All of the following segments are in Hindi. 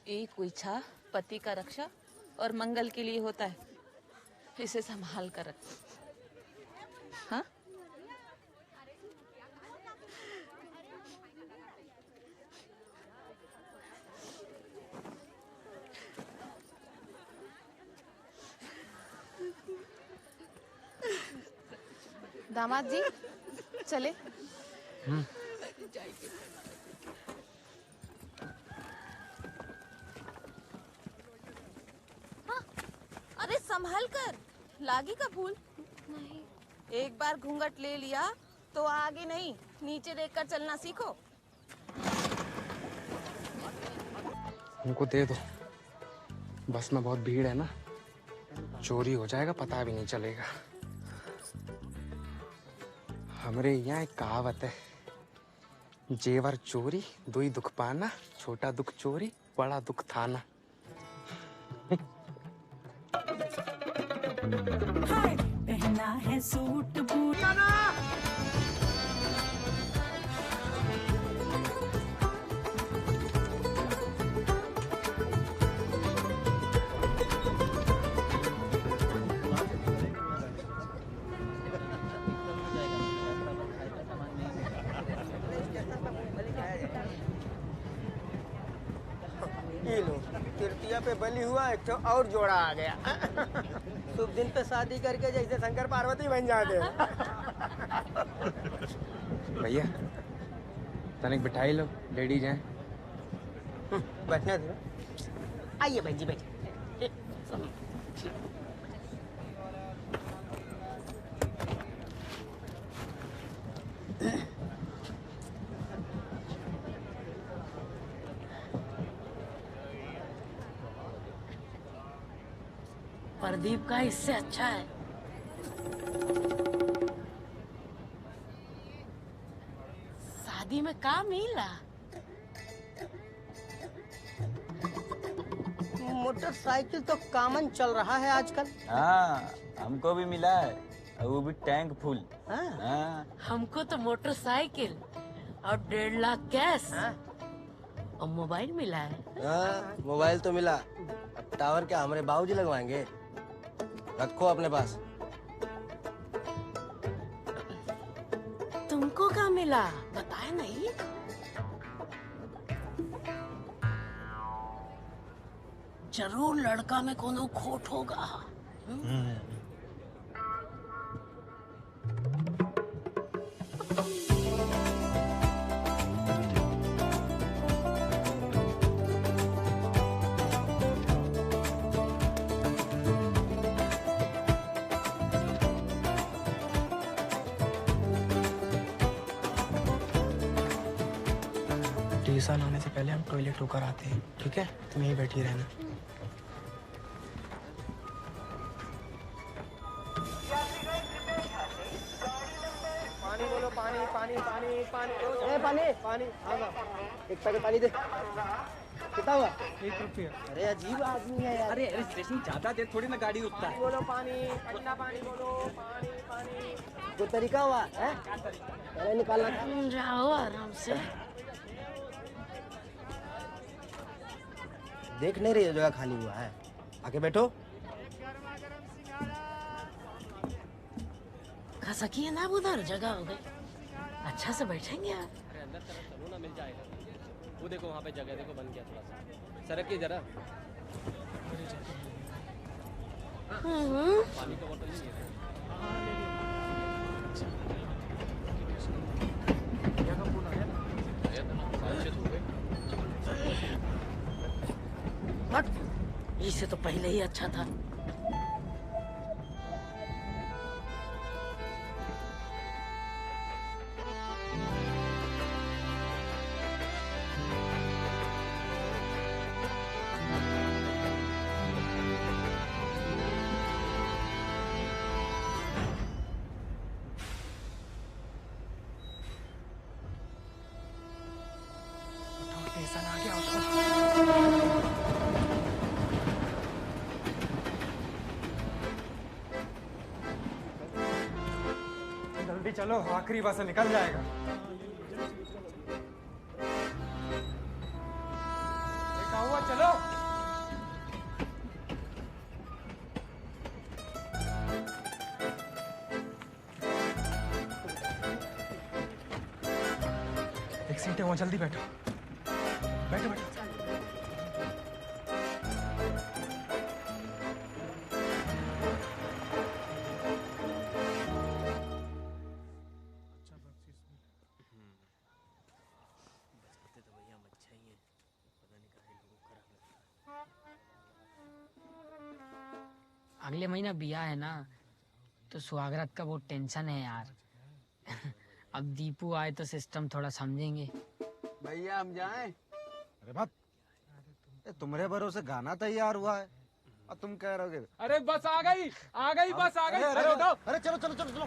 एक इच्छा पति का रक्षा और मंगल के लिए होता है, इसे संभाल कर रख। हाँ? दामाद जी चले। हाँ, अरे संभाल कर, लागी का फूल। नहीं। एक बार घूंघट ले लिया तो आगे नहीं, नीचे देखकर चलना सीखो। हमको दे दो, बस में बहुत भीड़ है ना, चोरी हो जाएगा, पता भी नहीं चलेगा। हमरे यहाँ एक कहावत है, जेवर चोरी दुई दुख पाना, छोटा दुख चोरी बड़ा दुख थाना। हाय पहना है सूट बूट ये लो, तृतीया पे बलि हुआ, एक तो और जोड़ा आ गया। शुभ दिन पे शादी करके जैसे शंकर पार्वती बन जाते। भैया तनिक बिठाई लो, लेडीज हैं। बैठना दो। आइए भाई जी बैठिए। प्रदीप का इससे अच्छा है। शादी में का मिला? मोटरसाइकिल तो कॉमन चल रहा है आजकल। हाँ हमको भी मिला है, और वो भी टैंक फुल। हाँ। हाँ। हमको तो मोटरसाइकिल और 1.5 लाख कैश और मोबाइल मिला है। हाँ, मोबाइल तो मिला, अब टावर क्या हमारे बाबूजी लगवाएंगे? रखो अपने पास। तुमको क्या मिला बताए नहीं? जरूर लड़का में कोनो खोट होगा। टीसन आने से पहले हम टॉयलेट होकर आते हैं, ठीक है? तुम यहीं बैठी रहना। पानी बोलो, पानी पानी पानी पानी। ए पानी पानी। हाँ एक पैकेट पानी दे। कितना हुआ? 1 रुपया। अरे अजीब आदमी है यार। अरे अरे स्टेशन ज्यादा देर थोड़ी ना गाड़ी रुकता है। बोलो पानी, ठंडा पानी बोलो, पानी पानी। जो तरीका हुआ है, अरे निकालना था। जाओ आराम से। देख नहीं रही जगह खाली हुआ है, आके बैठो। खसकी है ना, उधर जगह हो गई। अच्छा से बैठेंगे आप। अरे अंदर तरफ चलो ना, मिल जाएगा। वो देखो वहाँ पे जगह देखो बन गया, थोड़ा सा सरक जरा। पानी का बोतल नहीं है। इससे तो पहले ही अच्छा था। टीसन आ गया, उठो। जल्दी चलो, आखिरी बस निकल जाएगा। हुआ चलो। एक सीट है वहां, जल्दी बैठो बैठो बैठो। अगले महीना बिया है ना, तो सुहागरात का बहुत टेंशन है यार। अब दीपू आए तो सिस्टम थोड़ा समझेंगे। भैया हम जाएं? अरे बाप, तुम्हारे भरोसे गाना तैयार हुआ है और तुम कह रहे हो? अरे बस आ गई बस आ गई। अरे चलो चलो चलो चलो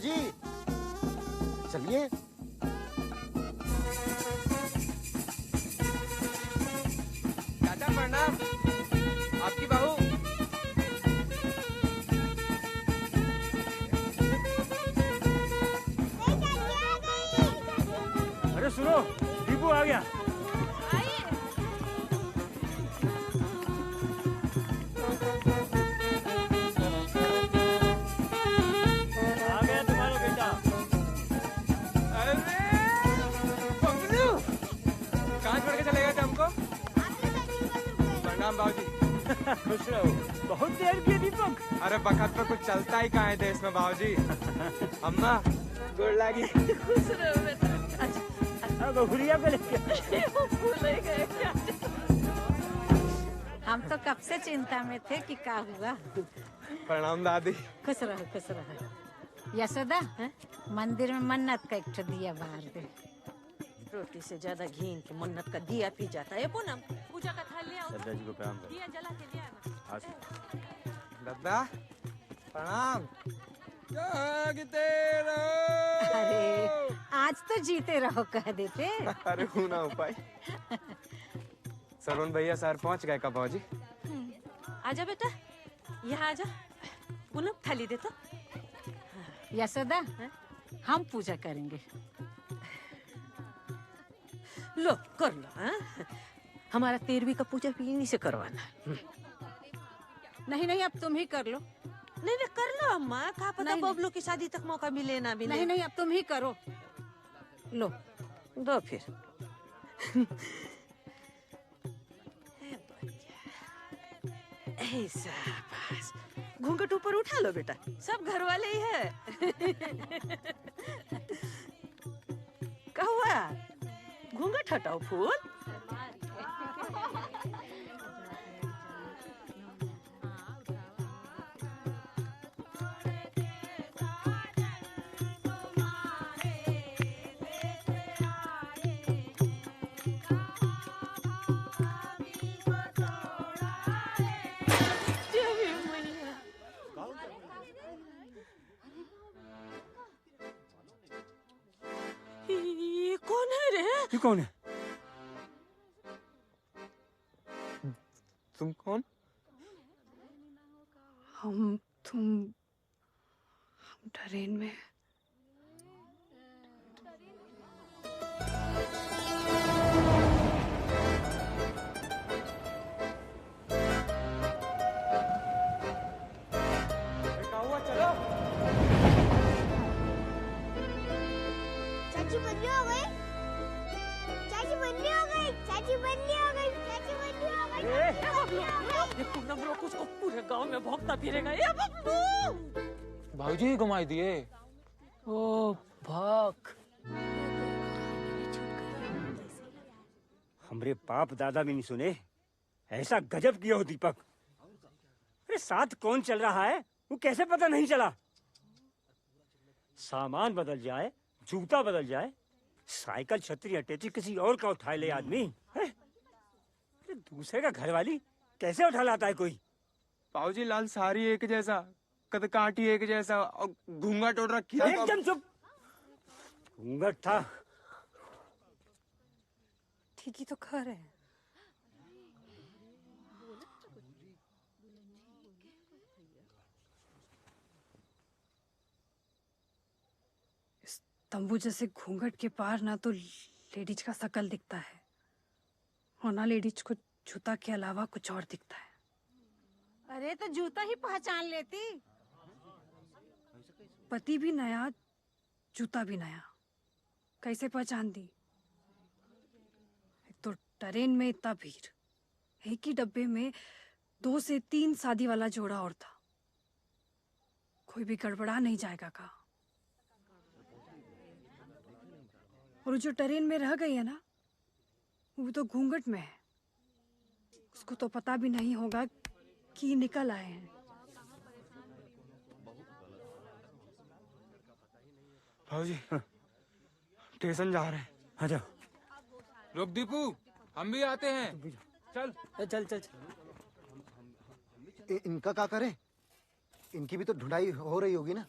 जी चलिए। चाचा प्रणाम, आपकी बहू। अरे सुनो, दीपू आ गया। खुश रहो। बहुत देर की दीपक। अरे बखत पे कुछ चलता ही कहाँ है देश में बाबूजी। अम्मा गुड़ लागी। खुश रहो बेटा। अच्छा बहुरिया पे लेके भूल ही गए क्या? हम तो कब से चिंता में थे कि क्या हुआ। प्रणाम दादी। खुश रहो खुश रहो। यशोदा मंदिर में मन्नत का एक दिया बाहर दे। रोटी से ज्यादा घी की मन्नत का दिया पी जाता है। पूनम पूजा का थाल ले आओ। सरदार जी को प्रणाम करो। दिया जला के ले आना। दादा प्रणाम। जागते रहो। अरे आज तो जीते रहो कह देते। अरे हूँ ना उपाय। सरोन भैया सर पहुंच गए का बाबूजी? आजा बेटा, यहाँ आजा। पूनम थाली दे तो। यशोदा हम पूजा करेंगे। लो कर लो। हमारा 13वीं का पूजा भी इन्हीं से करवाना है। नहीं नहीं अब तुम ही कर लो। नहीं नहीं कर लो अम्मा, कहा पता बबलू की शादी तक मौका मिले ना मिले। नहीं नहीं अब तुम ही करो। लो दो फिर। ऐसा बस घूंघट ऊपर उठा लो बेटा, सब घर वाले ही है। क्या हुआ? घूंघट हटाओ फूल। ये कौन है रे? ये कौन है? तुम कौन? हम ट्रेन में। चाची बदली हो गई। चाची बदली हो गई। चाची बदली हो गई। चाची बदली हो गई। ये पूनम रोक उसको पूरे गांव में भौंकता फिरेगा। ये बबलू भाऊजी घुमाई दिए। ओ भौक। हमरे बाप दादा भी नहीं सुने ऐसा गजब किया हो दीपक। अरे साथ कौन चल रहा है वो कैसे पता नहीं चला? सामान बदल जाए, जूता बदल जाए, साइकिल छतरी अटैची किसी और का उठा ले आदमी है? दूसरे का घरवाली कैसे उठा लाता है कोई? पाऊजी लाल सारी एक जैसा, कद काठी एक जैसा और घूंघट ओढ़ रखी है। एकदम चुप। घूंघट था। ठीक ही तो खा रहे हैं। इस तंबू जैसे घूंघट के पार ना तो लेडीज का शकल दिखता है और ना लेडीज को जूता के अलावा कुछ और दिखता है। अरे तो जूता ही पहचान लेती। पति भी नया, जूता भी नया, कैसे पहचान दी? एक तो ट्रेन में इतना भीड़, एक ही डब्बे में 2 से 3 शादी वाला जोड़ा और था। कोई भी गड़बड़ा नहीं जाएगा का। और जो ट्रेन में रह गई है ना, वो तो घूंघट में है। उसको तो पता भी नहीं होगा कि निकल आए हैं। भाऊजी स्टेशन जा रहे हैं। आ जाओ। रुक दीपू, हम भी आते हैं। चल चल चल चल। इनका क्या करें? इनकी भी तो ढूंढाई हो रही होगी ना,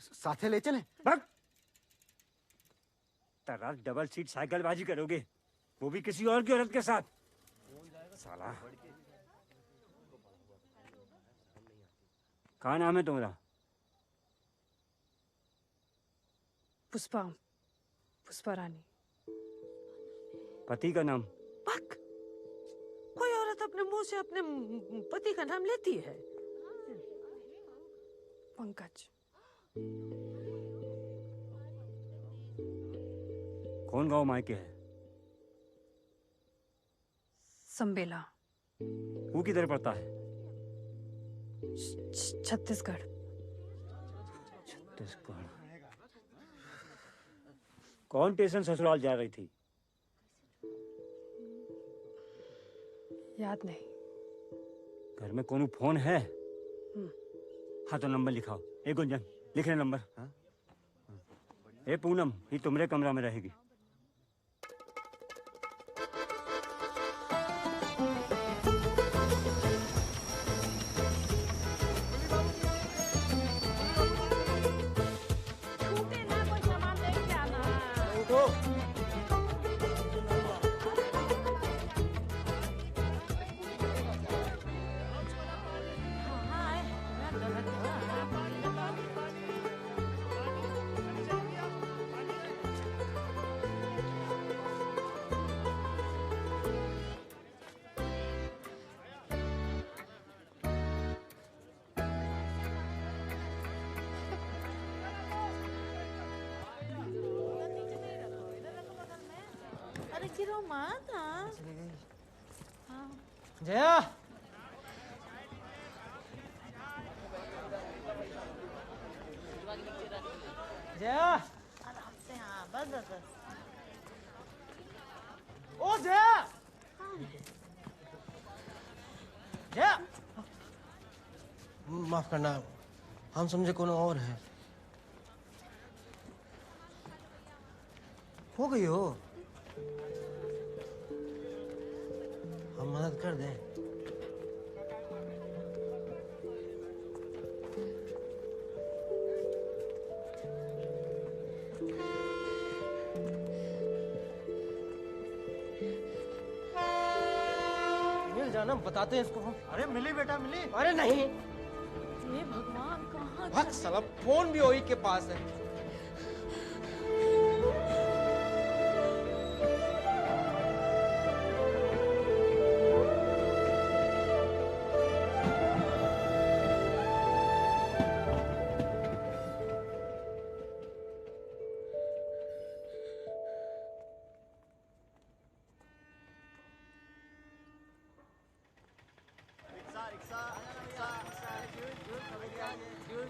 साथे ले चले। तरार डबल सीट साइकिलबाजी करोगे, वो भी किसी और की औरत के साथ? साला। क्या नाम है तुम्हारा? पुष्पा, पुष्पा रानी। पति का नाम? पक, कोई औरत अपने मुंह से अपने पति का नाम लेती है? पंकज। कौन गांव मायके है? संबेला। वो किधर पड़ता है? छत्तीसगढ़। छत्तीसगढ़। कौन स्टेशन ससुराल जा रही थी? याद नहीं। घर में कौन फोन है? हाँ तो नंबर लिखाओ। ए गुंजन, लिख ले नंबर। ए पूनम, ये तुम्हारे कमरा में रहेगी। गिरो मत। जया, जया, आराम से। हाँ बस बस बस। ओ जया, जया। माफ करना, हम समझे कोनो और है। हो गई हो, हम मदद कर दें। मिल जाना, बताते हैं इसको हम। अरे मिली बेटा, मिली। अरे नहीं। ये भगवान कहाँ? भग साला, फोन भी वही के पास है।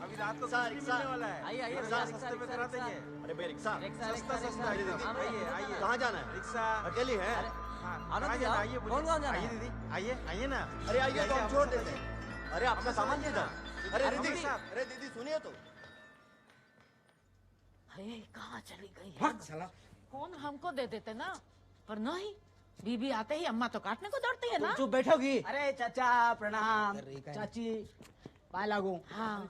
अभी रात को कुछ नहीं मिलने वाला है। आइए आइए, सस्ते में करा देंगे। अरे भाई रिक्शा, सस्ता सस्ता। आइए आइए। कहाँ जाना है? रिक्शा अकेली है? कहाँ जाना? आइए कौन कौन जाना है? आइए दीदी, आइए आइए ना। अरे आइए तो हम छोड़ देते हैं। अरे आपका सामान दे दो। अरे दीदी, अरे दीदी सुनिए तो। अरे कहाँ चली गई है? भाग साला। फोन हमको दे देते ना, पर नहीं, बीबी आते ही अम्मा तो काटने को दौड़ती है ना। चुप बैठोगी? अरे चाचा प्रणाम। चाची पाए लागू। हाँ।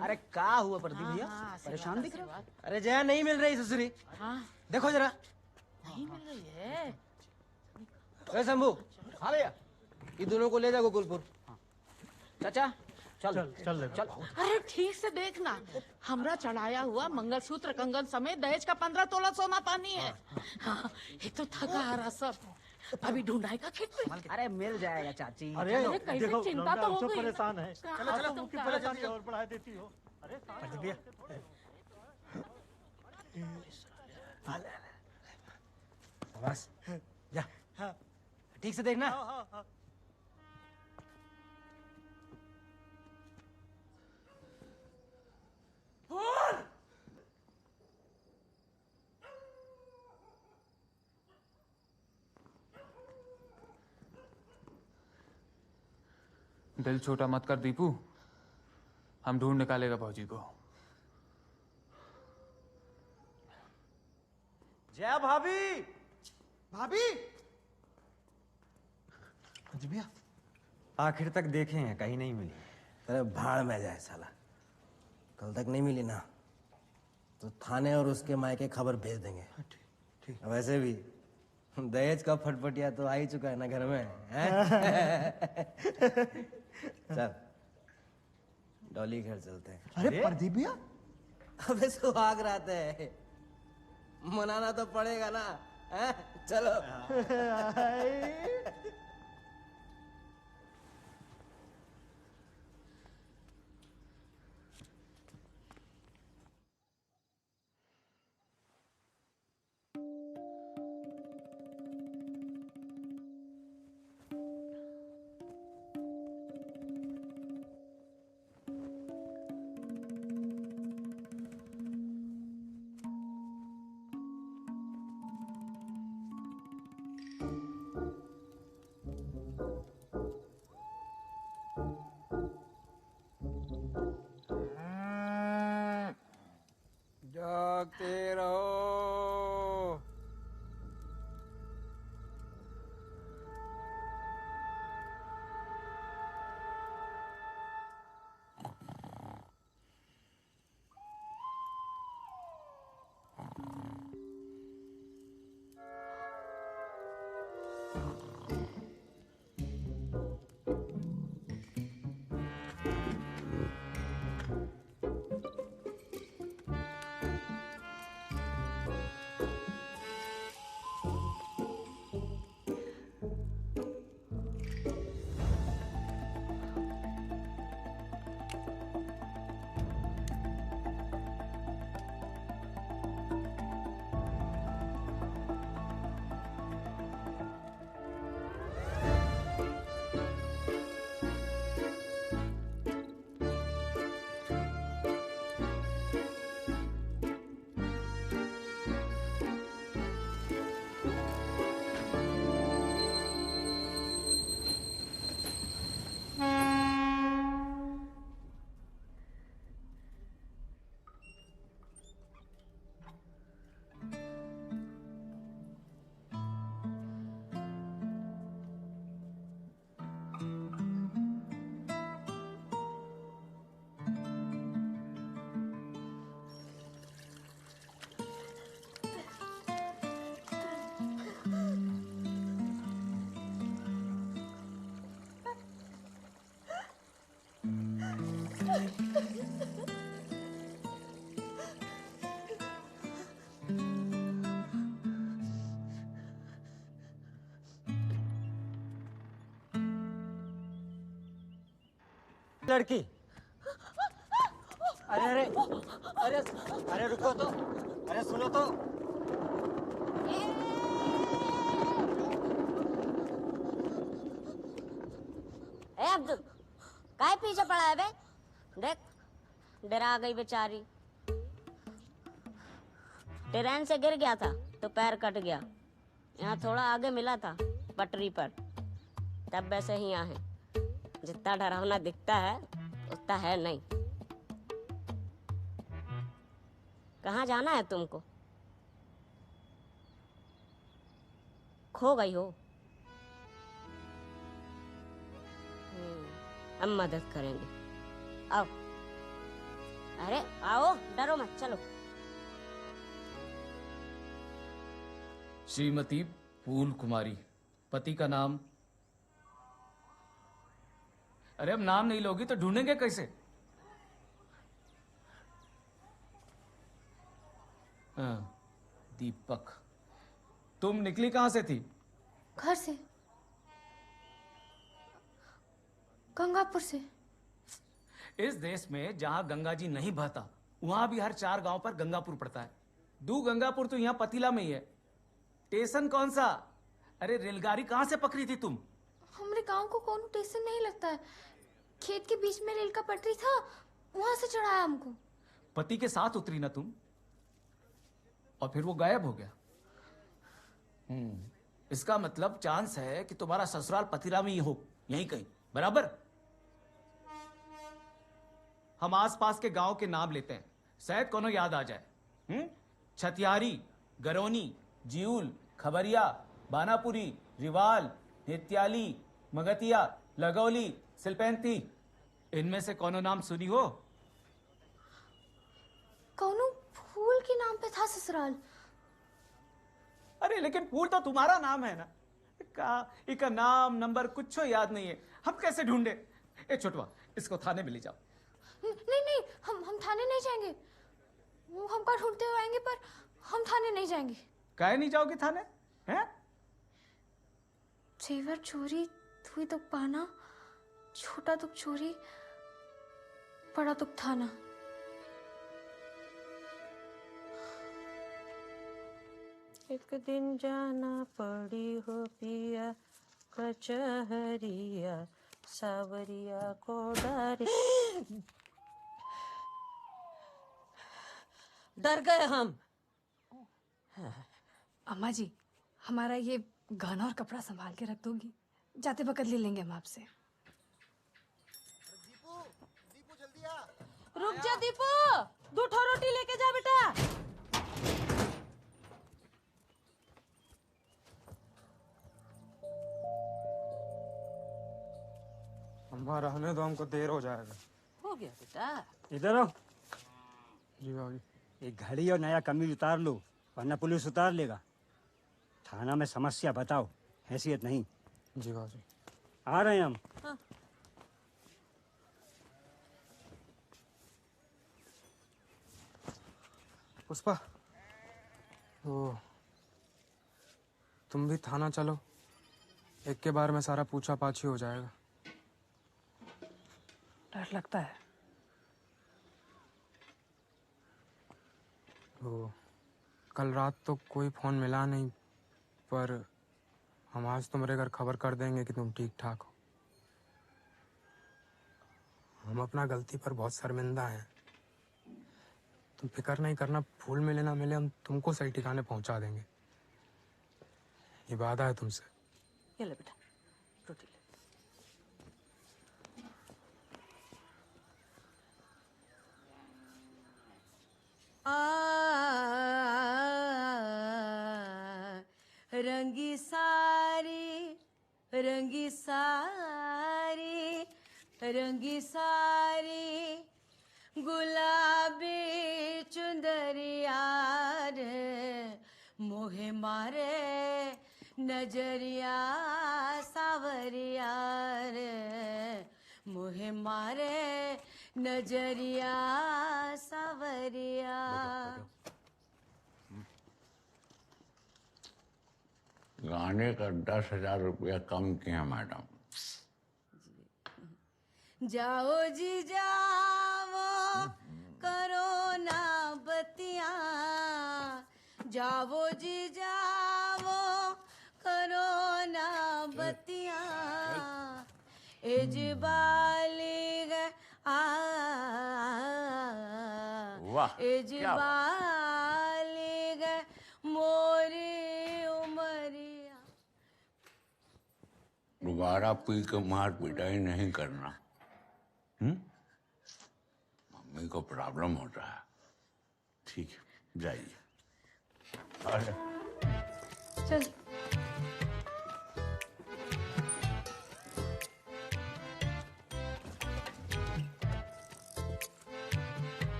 अरे का हुआ प्रदीप भैया, हाँ, परेशान दिख रहा? अरे जया नहीं मिल रही ससुरी। हाँ। देखो जरा। नहीं मिल रही है। ए शंभू। हाँ भैया, ये दोनों को ले जा गोकुलपुर। चाचा चल चल चल। अरे ठीक से देखना, हमरा चढ़ाया हुआ मंगलसूत्र कंगन समेत दहेज का 15 तोला सोना पानी है। हाँ, ये तो थका हारा सब, अभी ढूंढाएगा खेत में। अरे मिल जाएगा चाची। अरे कैसे चिंता तो हो गई। परेशान है। चलो चलो तुम परेशानी और बढ़ा देती हो। अरे भैया बस जा, ठीक से देखना। दिल छोटा मत कर दीपू, हम ढूंढ निकालेगा भौजी को। जया भाभी। भाभी। जी भैया आखिर तक देखे हैं, कहीं नहीं मिली। अरे भाड़ में जाए साला, कल तक नहीं मिली ना तो थाने और उसके मायके खबर भेज देंगे। ठीक। वैसे भी दहेज का फटफटिया तो आ ही चुका है ना घर में, हैं? चल डॉली घर चलते हैं। अरे प्रदीप भैया, अबे सुहाग रात है, मनाना तो पड़ेगा ना, हैं? चलो। जागते रहो। लड़की। अरे अरे अरे अरे रुको तो, अरे सुनो तो। ए अब्दुल, काहे पीछे पड़ा है बे? देख डरा गई बेचारी। ट्रेन से गिर गया था तो पैर कट गया, यहाँ थोड़ा आगे मिला था पटरी पर, तब वैसे ही यहाँ है। जितना डरावना दिखता है उतना है नहीं। कहाँ जाना है तुमको? खो गई हो? हम मदद करेंगे, आओ। अरे आओ, डरो मत, चलो। श्रीमती फूल कुमारी, पति का नाम? अरे अब नाम नहीं लोगी तो ढूंढेंगे कैसे? हाँ, दीपक। तुम निकली कहां से थी? घर से, गंगापुर से। इस देश में जहां गंगा जी नहीं बहता वहां भी हर 4 गांव पर गंगापुर पड़ता है। दू गंगापुर तो यहाँ पतीला में ही है। स्टेशन कौन सा? अरे रेलगाड़ी कहां से पकड़ी थी तुम? हमारे गांव को कौन स्टेशन नहीं लगता है। खेत के बीच में रेल का पटरी था, वहां से चढ़ाया हमको। पति के साथ उतरी ना तुम, और फिर वो गायब हो गया। इसका मतलब चांस है कि तुम्हारा ससुराल पतीला में ही हो, यहीं कहीं, बराबर? हम आसपास के गांव के नाम लेते हैं, शायद कोनो याद आ जाए। छतियारी, गरौनी, जीउल, खबरिया, बानापुरी, रिवाल, नित्याली, मगतिया, लगौली, सिलपैंती। इनमें से कोनो नाम सुनी हो? कौनो फूल के नाम पे था ससुराल। अरे लेकिन फूल तो तुम्हारा नाम है ना। इका नाम नंबर कुछ याद नहीं है, हम कैसे ढूंढे? ए छोटवा, इसको थाने में ले जाओ। नहीं नहीं, हम थाने नहीं जाएंगे। वो हमको ढूंढते हुए आएंगे, पर हम थाने नहीं जाएंगे। काहे नहीं जाओगे थाने? हैं? जेवर चोरी, दुई दुख पाना, छोटा दुख चोरी, बड़ा दुख थाना। एक दिन जाना पड़ी हो पिया कचहरिया, सावरिया को डारे। डर गए हम। अम्मा जी, हमारा ये गहना और कपड़ा संभाल के रख दोगी? जाते वक्त ले लेंगे हम आपसे। रुक जा दीपू, 2 ठो रोटी लेके जा बेटा। अम्मा रहने दो, हमको देर हो जाएगा। हो गया बेटा। इधर आओ। जी भाभी। एक घड़ी और नया कमीज उतार लो, वरना पुलिस उतार लेगा। थाना में समस्या बताओ, हैसियत नहीं। जी भाभी। आ रहे हैं हम। हाँ। पुष्पा, वो तुम भी थाना चलो, एक के बार में सारा पूछा पाछी हो जाएगा। डर लगता है। वो कल रात तो कोई फोन मिला नहीं, पर हम आज तुम्हारे घर खबर कर देंगे कि तुम ठीक ठाक हो। हम अपना गलती पर बहुत शर्मिंदा हैं। तुम फिक्र नहीं करना, फूल मिले ना मिले हम तुमको सही ठिकाने पहुंचा देंगे। ये वादा है तुमसे। ये ले बेटा, रोटी ले। रंगी सारी, रंगी सारी, रंगी सारी, गुलाबी चुंदरिया रे, मोहे मारे नजरिया सावरिया रे, मोहे मारे नजरिया सावरिया। गाने का 10,000 रुपया कम किया मैडम। जाओ जी जाओ, करो ना बतिया, जाओ जी जाओ, करो ना बतिया, एजबाली गए वाह, एजबाली गए मोरी उमरिया। दोबारा पी के मार पिटाई नहीं करना। मम्मी को प्रॉब्लम होता है। ठीक है। जाइए। अरे चल।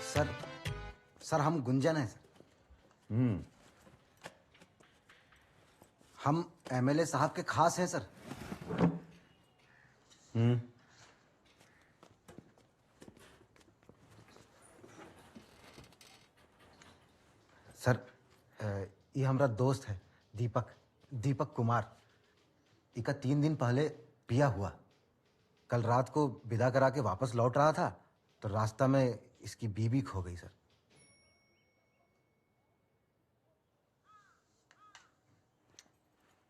सर सर हम गुंजन हैं सर। हम एमएलए साहब के खास हैं सर। सर ये हमारा दोस्त है दीपक कुमार। इका 3 दिन पहले पिया हुआ। कल रात को विदा करा के वापस लौट रहा था तो रास्ता में इसकी बीवी खो गई सर।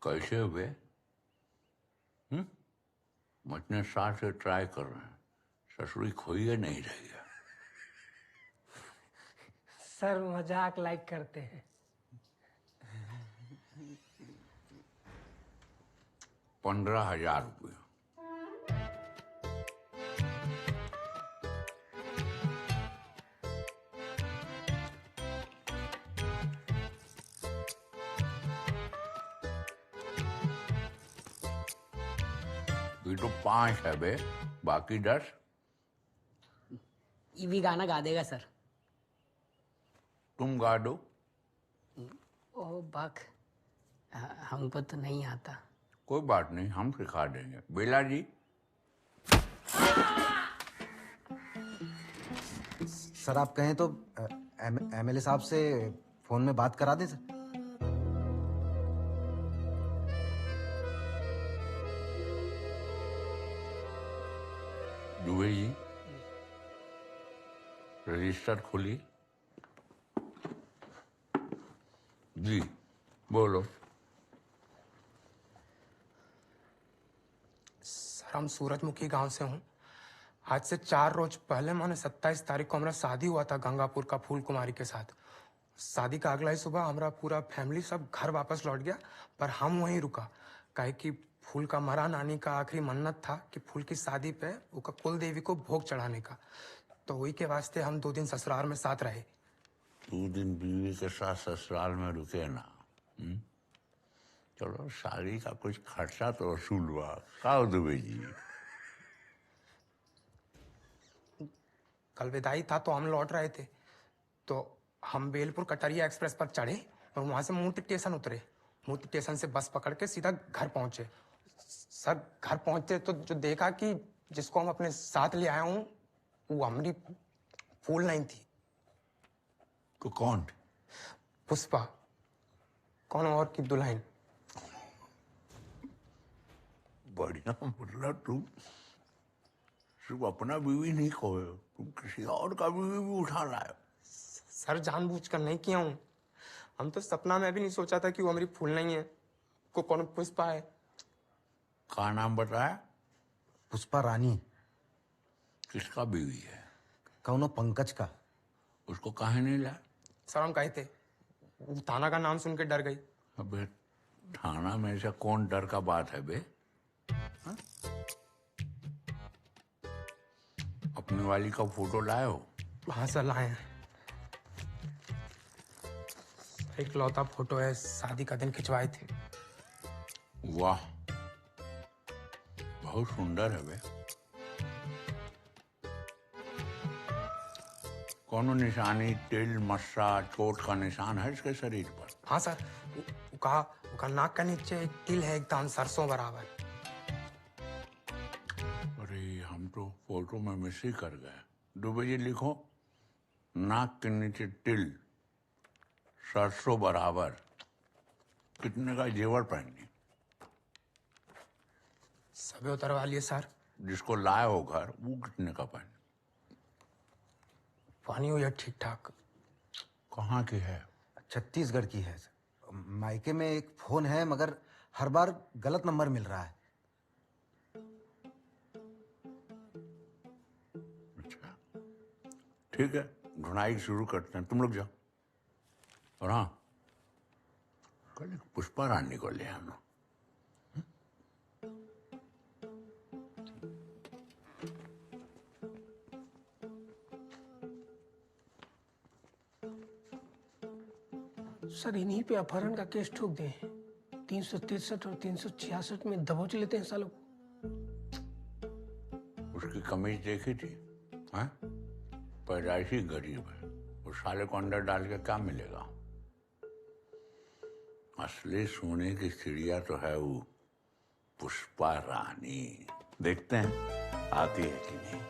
कैसे हुए? हम इतने साल से ट्राई कर रहे हैं, ससुरी खोई नहीं रही है। सर मजाक लाइक करते हैं। 15,000 रुपये। ये तो 5 है बे, बाकी 10। ये भी गाना गा देगा सर। तुम गा दो। ओ बक, हमको तो नहीं आता। कोई बात नहीं, हम सिखा देंगे। बेला जी। सर आप कहें तो एमएलए साहब से फोन में बात करा दें सर। दुबे जी, रजिस्टर खोलिए। जी बोलो। सर हम सूरजमुखी गांव से हूँ। आज से 4 रोज पहले माने 27 तारीख को हमारा शादी हुआ था गंगापुर का फूल कुमारी के साथ। शादी का अगला ही सुबह हमारा पूरा फैमिली सब घर वापस लौट गया, पर हम वहीं रुका। काहे कि फूल का मरा नानी का आखिरी मन्नत था कि फूल की शादी पे उसका कुल देवी को भोग चढ़ाने का। तो वही के वास्ते हम 2 दिन ससुराल में साथ रहे। 2 दिन बीवी के साथ ससुराल में रुके ना। चलो शादी का कुछ खर्चा तो वसूल हुआ। का दुबे जी? कल विदाई था तो हम लौट रहे थे, तो हम बेलपुर कटरिया एक्सप्रेस पर चढ़े और वहां से मूर्ति स्टेशन उतरे। मूर्ति स्टेशन से बस पकड़ के सीधा घर पहुंचे। सर घर पहुंचे तो जो देखा कि जिसको हम अपने साथ ले आया हूँ वो हमारी फूल नहीं थी। तो कौन? पुष्पा, कौन और की दुल्हन। बढ़िया, मतलब तुम सिर्फ अपना बीवी नहीं खोए, तुम किसी और का बीवी भी उठा लाए। सर जानबूझकर नहीं किया हूँ। हम तो सपना में भी नहीं सोचा था कि वो हमारी फूल नहीं है, को कौन पुष्पा है। का नाम बताया? पुष्पा रानी। किसका बीवी है? कौनो पंकज का। उसको काहे नहीं लाया? सर हम कहे थे, वो थाना का नाम सुन के डर गई। अबे थाना में से कौन डर का बात है बे? हा? अपनी वाली का फोटो लाए हो? हाँ सर लाए हैं। एक लौता फोटो है, शादी का दिन खिंचवाए थे। वाह, बहुत सुंदर है बे। कौन निशानी, तिल, मस्सा, चोट का निशान है इसके शरीर पर? हाँ सर, उसका नाक के नीचे एक तिल है, एकदम सरसों बराबर। अरे हम तो फोटो में मिस ही कर गए। दुबे जी लिखो, नाक के नीचे तिल, सरसों बराबर। कितने का जेवर पहनी? सबे उतरवा लिए सर। जिसको लाए हो घर वो कितने का पहने? पानी हुई है ठीक ठाक। कहाँ की है? छत्तीसगढ़ की है सर। मायके में एक फोन है मगर हर बार गलत नंबर मिल रहा है। अच्छा ठीक है, ढूंढाई शुरू करते हैं, तुम लोग जाओ। और हाँ, कल एक पुष्पा रानी को ले आना। सर इन्हीं पे अपहरण का केस ठोक दें। 363 और 366 में दबोच लेते हैं सालों। उसकी कमीज देखी थी? हाँ? पैदाइशी गरीब है, उस साले को अंदर डाल के क्या मिलेगा? असली सोने की चिड़िया तो है वो पुष्पा रानी। देखते हैं आती है कि नहीं।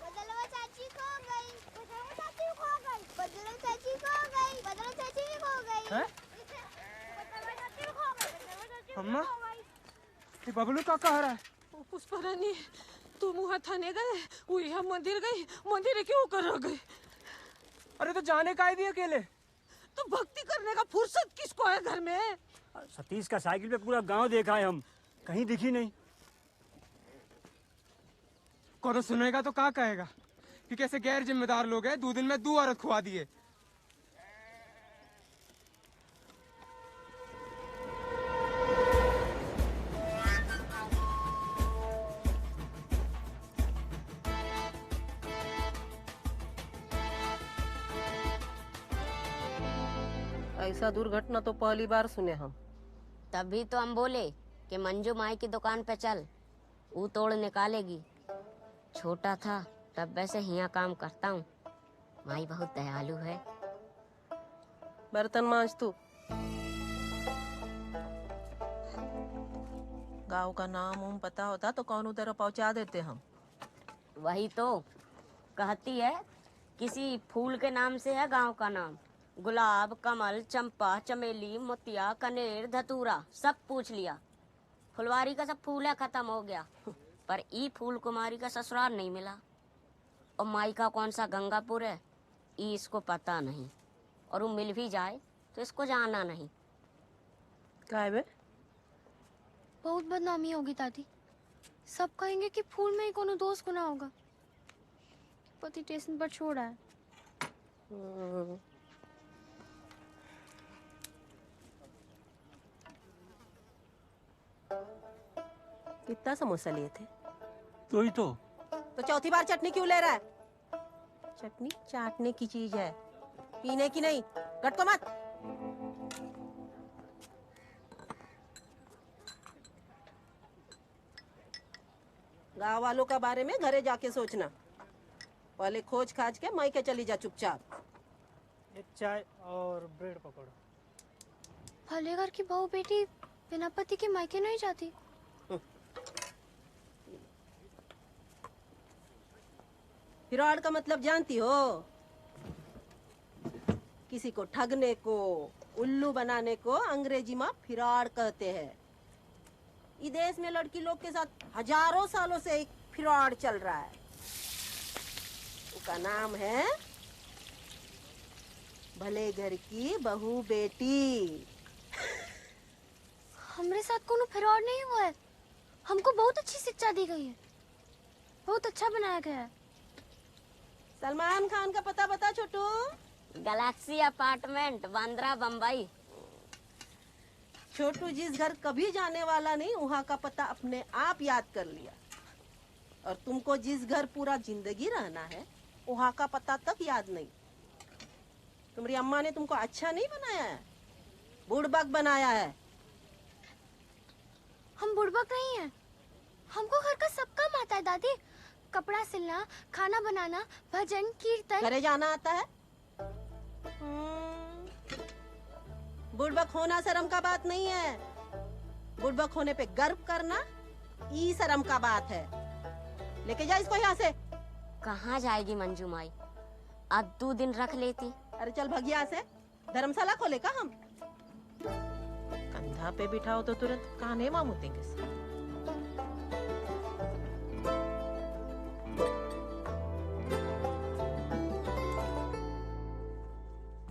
बदलवा चाची खो गई, बदलवा चाची खो गई, बदलवा चाची खो गई, बदलवा चाची खो गई। हैं? बदलवा चाची खो गई, बदलवा चाची अम्मा? खो गई। ये बबलू का कह रहा है? पुष्पा रानी तुम वहाँ थाने गए, वो यहाँ मंदिर गई, मंदिर क्यों कर गई? अरे तो जाने का ही दिया अकेले। तो भक्ति करने का फुर्सत किसको है घर में? सतीश का साइकिल पे पूरा गांव देखा है हम, कहीं दिखी नहीं। कौन सुनेगा तो क्या कहेगा कि कैसे गैर जिम्मेदार लोग हैं, 2 दिन में 2 औरत खुआ दिए। ऐसा दुर्घटना तो पहली बार सुने हम। तभी तो हम बोले कि मंजू माई की दुकान पे चल, वो तोड़ निकालेगी। छोटा था तब वैसे हिया काम करता हूँ। माई बहुत दयालु है। बर्तन मांज तू। गांव का नाम उम पता होता तो कौन उधर पहुंचा देते हम। वही तो कहती है, किसी फूल के नाम से है गांव का नाम। गुलाब, कमल, चंपा, चमेली, मोतिया, कनेर, धतूरा सब पूछ लिया। फुलवारी का सब फूल है, खत्म हो गया। पर ई फूल कुमारी का ससुराल नहीं मिला। और माई का कौन सा गंगापुर है ई इसको पता नहीं। और वो मिल भी जाए तो इसको जाना नहीं। काय बे? बहुत बदनामी होगी दादी। सब कहेंगे कि फूल में ही कोनो दोस्त गुना होगा। पति स्टेशन पर छोड़ा है। कितना समोसा लिए थे? तो ही तो चौथी बार चटनी क्यों ले रहा है? चटनी चाटने की चीज है, पीने की नहीं। गट को मत। गाँव वालों का बारे में घरे जाके सोचना। पहले खोज खाज के मायके चली जा चुपचाप। एक चाय और ब्रेड पकौड़ा। भले घर की बहू बेटी बिना पति के मायके नहीं जाती। फिरौड़ का मतलब जानती हो? किसी को ठगने को, उल्लू बनाने को अंग्रेजी में फिरौड़ कहते हैं। इस देश में लड़की लोग के साथ हजारों सालों से एक फिरौड़ चल रहा है। उसका नाम है भले घर की बहू बेटी। हमरे साथ कोनो फिरौड़ नहीं हुआ है। हमको बहुत अच्छी शिक्षा दी गई है, बहुत अच्छा बनाया गया है। सलमान खान का पता बता छोटू। Galaxy apartment, Bandra, Bombay. छोटू जिस घर कभी जाने वाला नहीं, वहाँ का पता अपने आप याद कर लिया। और तुमको जिस घर पूरा जिंदगी रहना है, वहाँ का पता तक याद नहीं। तुम्हारी अम्मा ने तुमको अच्छा नहीं बनाया है, बुड़बक बनाया है। हम बुड़बक नहीं हैं। हमको घर का सब काम आता है दादी। कपड़ा सिलना, खाना बनाना, भजन कीर्तन। घरे जाना आता है? बुड़बक होना शर्म का बात नहीं है। बुड़बक होने पे गर्व करना ई शर्म का बात है। लेके जा इसको यहाँ से। कहाँ जाएगी मंजू माई? आज 2 दिन रख लेती। अरे चल भगिया से। धर्मशाला खोले का हम? कंधा पे बिठाओ तो तुरंत कान्हे मामूतेंगे।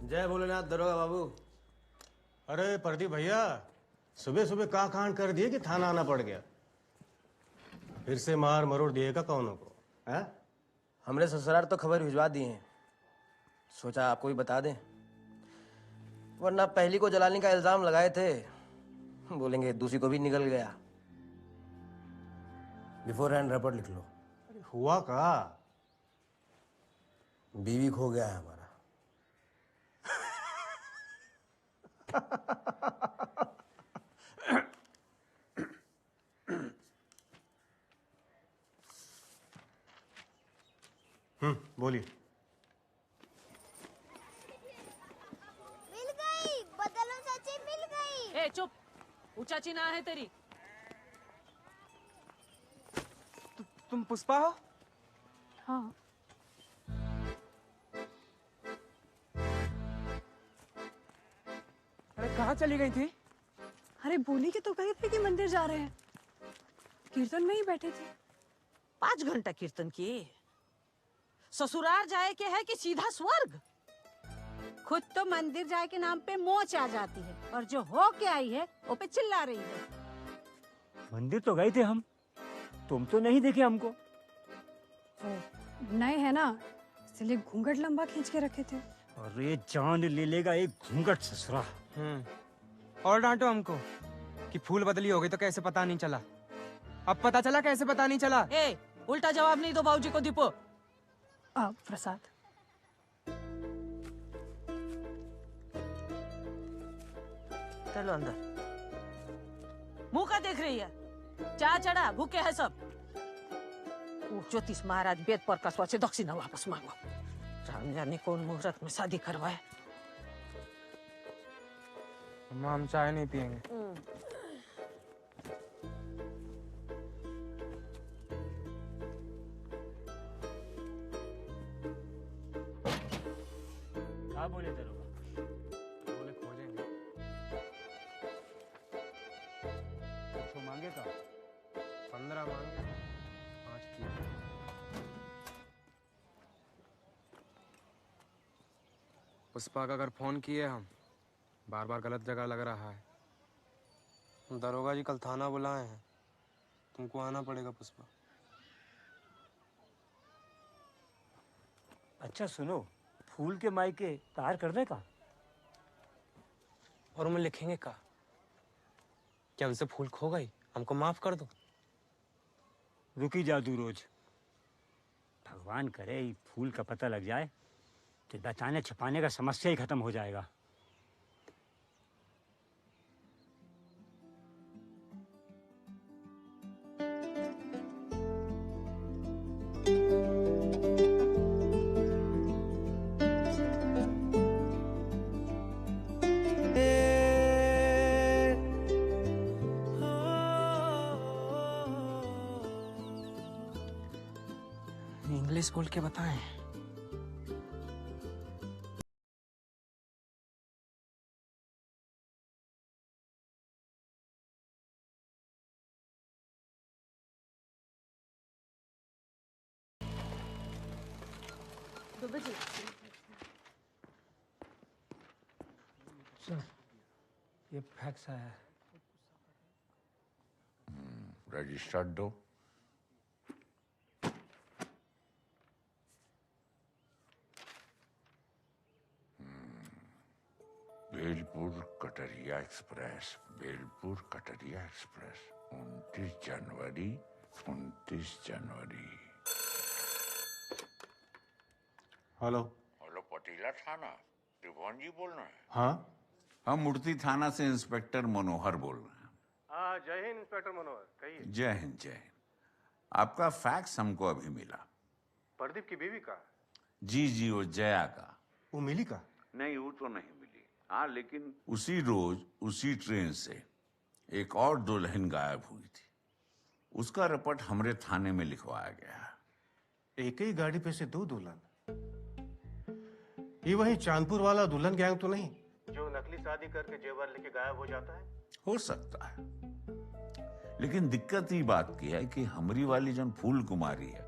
जय भोलेनाथ दरोगा बाबू। अरे प्रदीप भैया, सुबह सुबह कहाँ कांड कर दिए कि थाना आना पड़ गया? फिर से मार मरोड़ दिएगा कौनों को? हैं? हमरे ससुराल तो खबर भिजवा दी है, सोचा आपको भी बता दें। वरना पहली को जलाने का इल्जाम लगाए थे, बोलेंगे दूसरी को भी निकल गया। बिफोर हैंड रिपोर्ट लिख लो। हुआ का बीवी खो गया है हमारा। बोलिए। मिल गई, बदलो चाची, मिल गई। ए चुप, वो चाची ना है तेरी। तुम पुष्पा हो? हाँ। अरे कहाँ चली गई थी? अरे बोली कि तो कही थी कि मंदिर जा रहे हैं। कीर्तन में ही बैठे थे। 5 घंटा कीर्तन किए। ससुराल जाए के है कि सीधा स्वर्ग? खुद तो मंदिर जाए के नाम पे मोच आ जाती है और जो हो के आई है वो पे चिल्ला रही है। मंदिर तो गए थे हम, तुम तो नहीं देखे हमको। नए है ना, इसलिए घूंघट लंबा खींच के रखे थे। अरे जान ले लेगा एक घूंघट ससुरा। और डांटो हमको कि फूल बदली हो गई तो कैसे पता नहीं चला। अब पता चला कैसे पता नहीं चला। ए, उल्टा जवाब नहीं दो बाबूजी को। दीपो प्रसाद। चलो अंदर। मुंह का देख रही है? चाय चढ़ा, भूखे है सब। ज्योतिष महाराज वेद पर कसवा से दक्षिणा वापस मांगो। जान जाने कौन मुहूर्त में शादी करवाए। हम चाय नहीं पियेंगे। क्या बोले दरोगा? बोले खोजेंगे। तो मांगे का? 15 मांगे, 5 किए। पुष्पा का अगर फोन किए हम, बार बार गलत जगह लग रहा है। दरोगा जी कल थाना बुलाए हैं, तुमको आना पड़ेगा पुष्पा। अच्छा सुनो, फूल के मायके तार करने का। और उनमें लिखेंगे का? क्या उनसे फूल खो गई, हमको माफ कर दो। रुकी जादू रोज। भगवान करे ये फूल का पता लग जाए तो बचाने छिपाने का समस्या ही खत्म हो जाएगा। इंग्लिश बोल के बताएं। ये फैक्स आया है। रजिस्टर्ड दो। बेलपुर कटरिया एक्सप्रेस, बेलपुर कटरिया एक्सप्रेस, 29 जनवरी 29 जनवरी। हेलो। हेलो पटीला थाना, त्रिभुवन जी बोल रहे हैं? हाँ हम मूर्ति थाना से इंस्पेक्टर मनोहर बोल रहे हैं। हाँ, जय हिंद इंस्पेक्टर मनोहर, कहिए। जय हिंद जय हिंद। आपका फैक्स हमको अभी मिला। प्रदीप की बीवी का? जी जी, वो जया का। वो मिली का? नहीं, वो तो नहीं मिली। हाँ, लेकिन उसी रोज उसी ट्रेन से एक और दुल्हन गायब हुई थी। उसका रिपोर्ट हमरे थाने में लिखवाया गया। एक ही गाड़ी पे से 2 दुल्हन? ये वही चांदपुर वाला दुल्हन गैंग तो नहीं जो नकली शादी करके जेवर लेके गायब हो जाता है? हो सकता है, लेकिन दिक्कत ये बात की है कि हमारी वाली जो फूल कुमारी है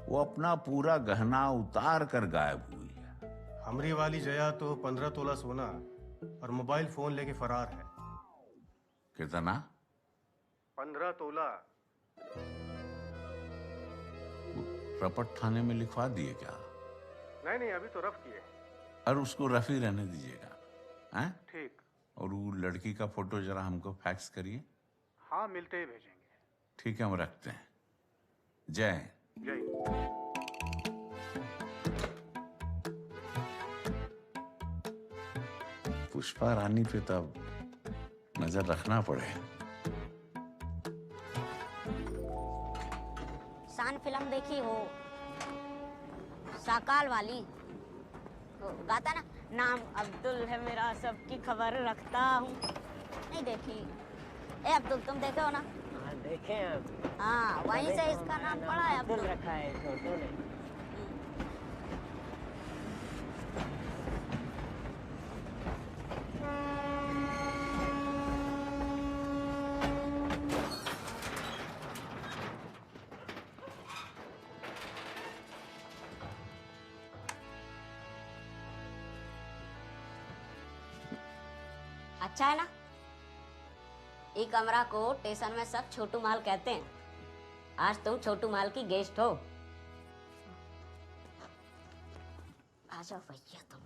वो अपना पूरा गहना उतार कर गायब हुई है। हमारी वाली जया तो 15 तोला सोना और मोबाइल फोन लेके फरार है। कितना? 15 तोला। रपट थाने में लिखवा दिए क्या? नहीं, अभी तो रफ किए। और उसको रफी रहने दीजिएगा, हैं? ठीक। और वो लड़की का फोटो जरा हमको फैक्स करिए। हाँ, मिलते ही भेजेंगे। ठीक है, हम रखते हैं। जय जय। पुष्पा रानी पे तो अब नजर रखना पड़े। शान फिल्म देखी हो, साकाल वाली, वो गाता ना, नाम अब्दुल है मेरा, सबकी खबर रखता हूँ। नहीं देखी? ए अब्दुल, तुम देखे हो ना? हाँ देखे हैं। हाँ, वहीं से इसका नाम पड़ा है अब्दुल अब्दुल। रखा है छोटू ने। अच्छा है ना? ये कमरा को स्टेशन में सब छोटू महल कहते हैं। आज तुम छोटू महल की गेस्ट हो। आ जाओ भैया तुम।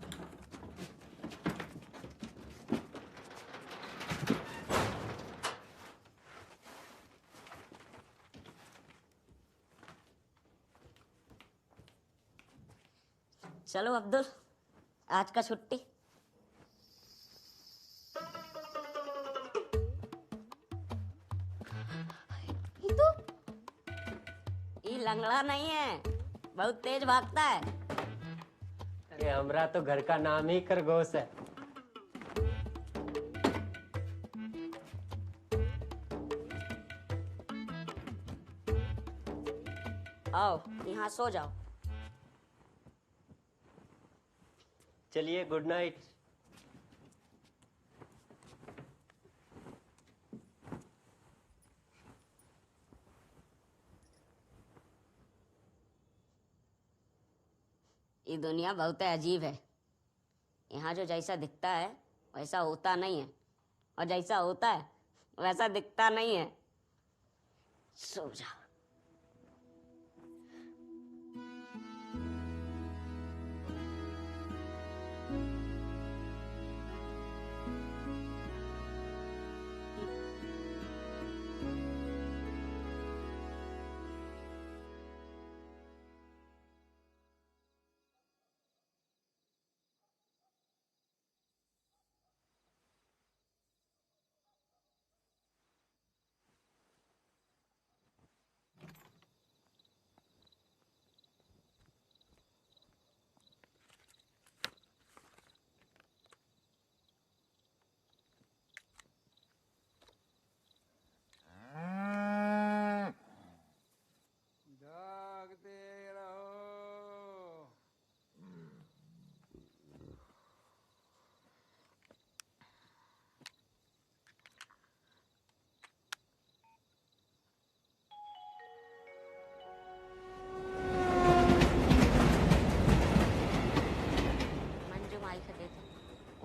चलो अब्दुल, आज का छुट्टी। ये लंगड़ा नहीं है, बहुत तेज भागता है। अरे हमरा तो घर का नाम ही खरगोश है। आओ यहाँ सो जाओ। चलिए, गुड नाइट। ये दुनिया बहुत अजीब है। यहाँ जो जैसा दिखता है वैसा होता नहीं है, और जैसा होता है वैसा दिखता नहीं है। सो जा।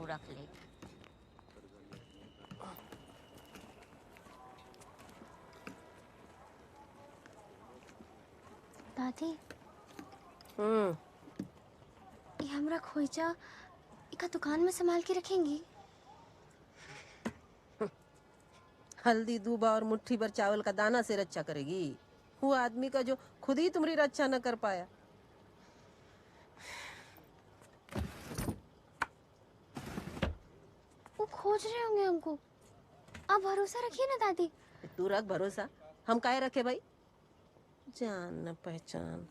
रख ले। दादी, ये हमरा खोइचा इका दुकान में संभाल के रखेंगी? हल्दी दूबा और मुट्ठी भर चावल का दाना से रक्षा करेगी वो आदमी का जो खुद ही तुम्हारी रक्षा न कर पाया। वो खोज रहे होंगे हमको। आप भरोसा रखिए ना दादी। तू रख भरोसा, हम काहे रखे भाई। जान न पहचान,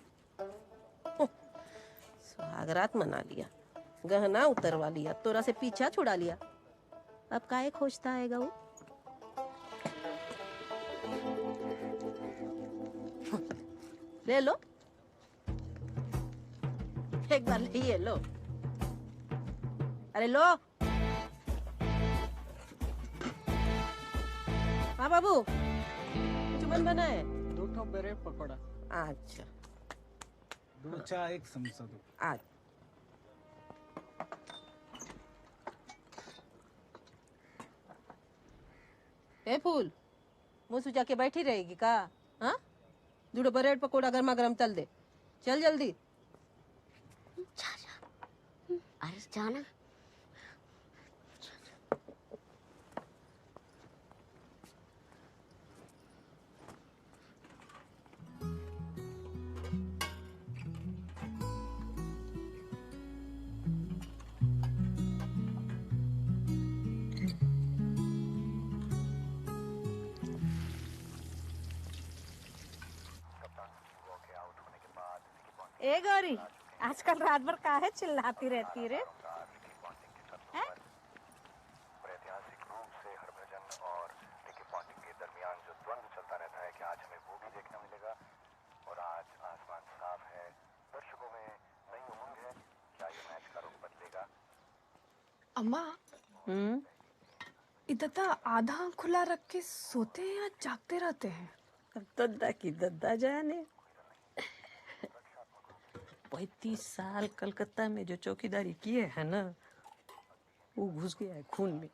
सुहागरात मना लिया, गहना उतरवा लिया, तोरा से पीछा छुड़ा लिया, अब काहे खोजता आएगा वो। ले लो, एक बार ले लो। अरे लो। हाँ बाबू, चुमन बना है। 2 ठो ब्रेड पकौड़ा। अच्छा, 2 चाय 1 समोसा दो। आज ए फूल, मुँह सुजा के बैठी रहेगी का? हाँ, जुड़ो ब्रेड पकोड़ा गर्मा गर्म तल दे, चल जल्दी। अरे जाना। ए गौरी, आजकल रात भर काहे चिल्लाती रहती रे? हैं? ऐतिहासिक रूप से हरभजन और रिकी पॉन्टिंग के दरमियान जो द्वंद्व चलता रहता है कि आज हमें वो भी देखने मिलेगा। और आज आसमान साफ है, दर्शकों में नई उमंग है। क्या ये मैच का रुख बदलेगा? अम्मा, इतना आधा आँख खुला रख के सोते हैं या जागते रहते हैं? दद्दा की दद्दा जाने। 35 साल कलकत्ता में जो चौकीदारी किए है ना, वो घुस गया है खून में।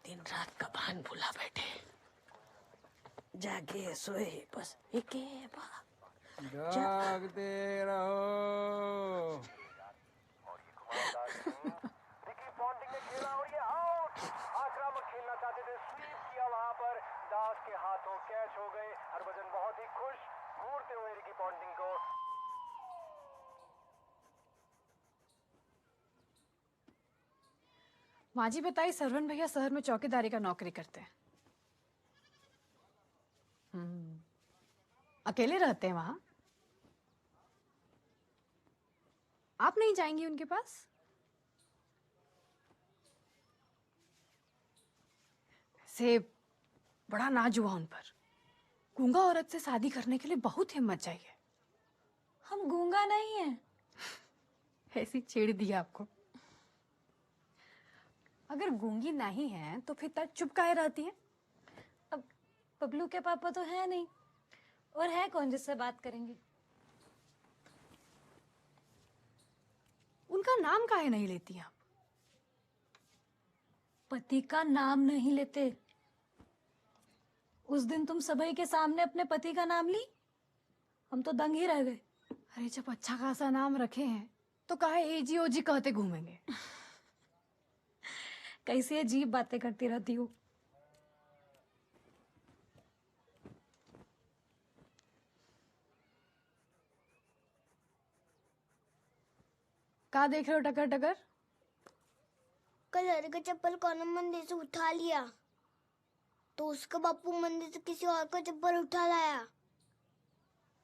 दिन रात का भान भुला बैठे, जागे सोए बस एक बात। जागते रहो। रिकी पॉन्टिंग ने खेला और ये आउट। आक्रामक खेलना चाहते थे, स्वीप किया वहां पर, दास के हाथों कैच हो गए। हरभजन बहुत ही खुश घूरते हुए रिकी पॉन्टिंग को। माँ जी बताइए, सरवण भैया शहर में चौकीदारी का नौकरी करते हैं। अकेले रहते हैं वहां? आप नहीं जाएंगी उनके पास? से बड़ा नाज हुआ उन पर। गूंगा औरत से शादी करने के लिए बहुत हिम्मत चाहिए। हम गूंगा नहीं हैं। ऐसी छेड़ दिया आपको। अगर गूंगी नहीं है तो फिर तक चुप काहे रहती है? अब बबलू के पापा तो है नहीं, और है कौन जिससे बात करेंगे? उनका नाम काहे नहीं लेती आप? पति का नाम नहीं लेते। उस दिन तुम सबई के सामने अपने पति का नाम ली, हम तो दंग ही रह गए। अरे जब अच्छा खासा नाम रखे हैं तो काहे एजी ओजी कहते घूमेंगे? कैसी अजीब बातें करती रहती हो। का देख रहे हो टकर टकर? कल हर का चप्पल कौन मंदिर से उठा लिया, तो उसका बापू मंदिर से किसी और का चप्पल उठा लाया।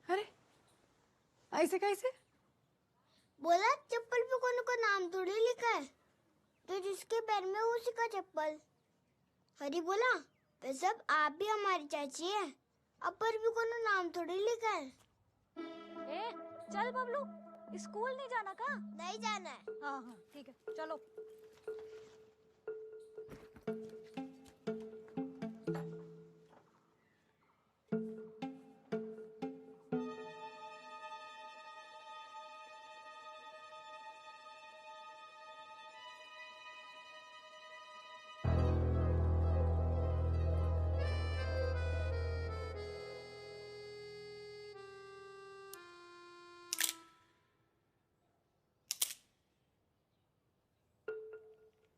अरे ऐसे कैसे? बोला चप्पल पे कौन का नाम थोड़ी लिखा है, तो जिसके पैर में उसी का चप्पल। हरी बोला, वैसे अब आप भी हमारी चाची है, अब पर भी कोनो नाम थोड़ी लिखा है। ए, चल बबलू, स्कूल नहीं जाना का? नहीं जाना है। हाँ हाँ ठीक है, चलो।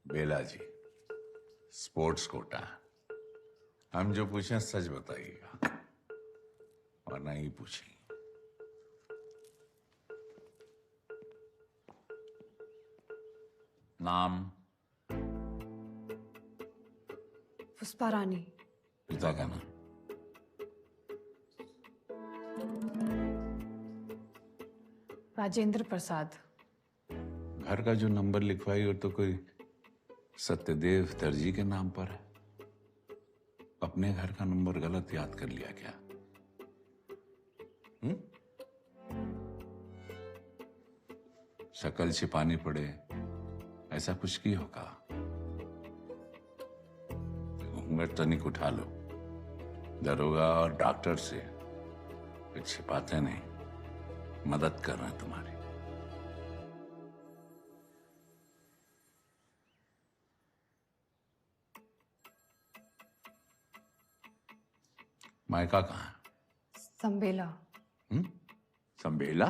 बेला जी, स्पोर्ट्स कोटा, हम जो पूछें सच बताइएगा, वरना ही पूछेंगे। नाम? पुष्पा रानी। पिता का नाम? राजेंद्र प्रसाद। घर का जो नंबर लिखवाई हो तो कोई सत्यदेव दर्जी के नाम पर है। अपने घर का नंबर गलत याद कर लिया क्या? शक्ल छिपानी पड़े ऐसा कुछ की होगा? घूंघट तनिक उठा लो, दरोगा और डॉक्टर से कुछ छिपाते नहीं, मदद कर रहे हैं तुम्हारी। मायका कहाँ है? संबेला। संबेला?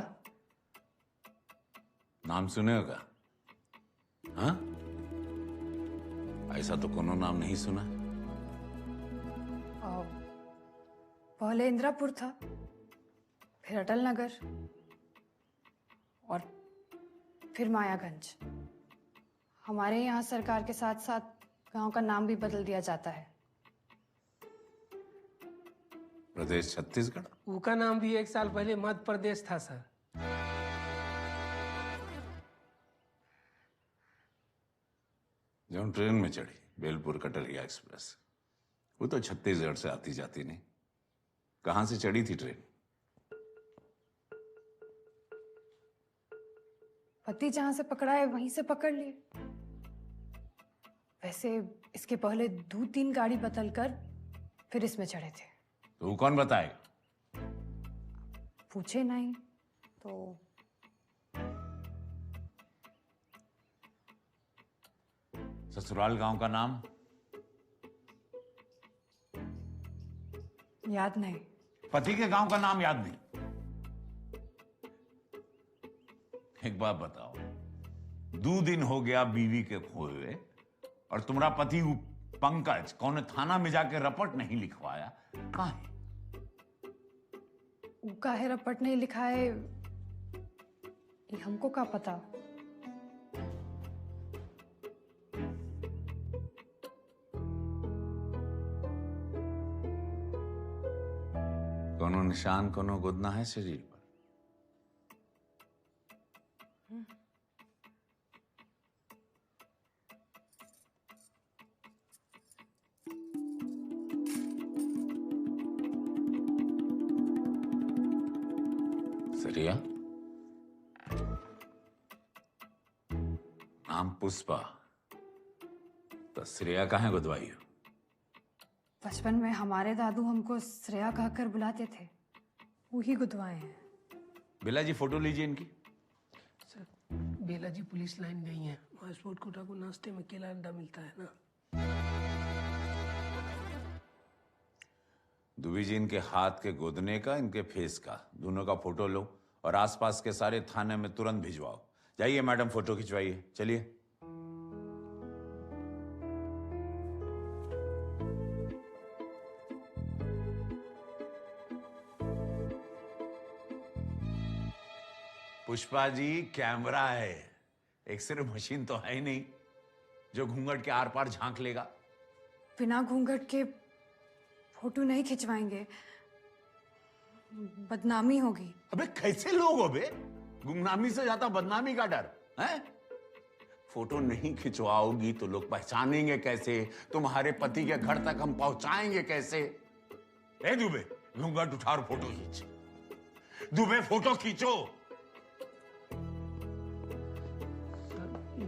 नाम सुने होगा? हाँ? ऐसा तो कोनो नाम नहीं सुना। पहले इंदिरापुर था, फिर अटल नगर, और फिर मायागंज। हमारे यहाँ सरकार के साथ साथ गांव का नाम भी बदल दिया जाता है। प्रदेश छत्तीसगढ़। उसका नाम भी 1 साल पहले मध्य प्रदेश था सर। जो ट्रेन में चढ़ी बेलपुर कटरिया एक्सप्रेस, वो तो छत्तीसगढ़ से आती जाती नहीं। कहां से चढ़ी थी ट्रेन? पति जहां से पकड़ा है वहीं से पकड़ लिए। वैसे इसके पहले 2-3 गाड़ी बदलकर फिर इसमें चढ़े थे। तो वो कौन बताएगा? पूछे नहीं तो ससुराल गांव का नाम याद नहीं। पति के गांव का नाम याद नहीं? एक बात बताओ, 2 दिन हो गया बीवी के खोए हुए और तुम्हारा पति पंकज कौन थाना में जाके रपट नहीं लिखवाया? कहां है? काहे रपट नहीं लिखा है ये हमको क्या पता। कोनो निशान, कोनो गुदना है शरीर पर? सरिया, नाम पुष्पा, तो श्रेया कहाँ गुदवाई हो? बचपन में हमारे दादू हमको श्रेया कहकर बुलाते थे, वही गुदवाए हैं। बेला जी फोटो लीजिए इनकी। सर बेला जी पुलिस लाइन गई हैं, वहाँ स्पोर्ट कोटा को नाश्ते में केला अंडा मिलता है ना। दुबी जी इनके हाथ के गोदने का, इनके फेस का, दोनों का फोटो लो और आसपास के सारे थाने में तुरंत भिजवाओ। जाइए मैडम, फोटो खिंचवाइए, चलिए। पुष्पा जी कैमरा है, एक सिर्फ मशीन तो है ही नहीं जो घूंघट के आर पार झांक लेगा। बिना घूंघट के फोटो नहीं खिंचवाएंगे, बदनामी होगी। अबे कैसे लोग हो बे? गुमनामी से ज्यादा बदनामी का डर है? फोटो नहीं खिंचवाओगी तो लोग पहचानेंगे कैसे? तुम्हारे पति के घर तक हम पहुंचाएंगे कैसे? ए दुबे, घूंघट उठा और फोटो खींच। दुबे फोटो खींचो।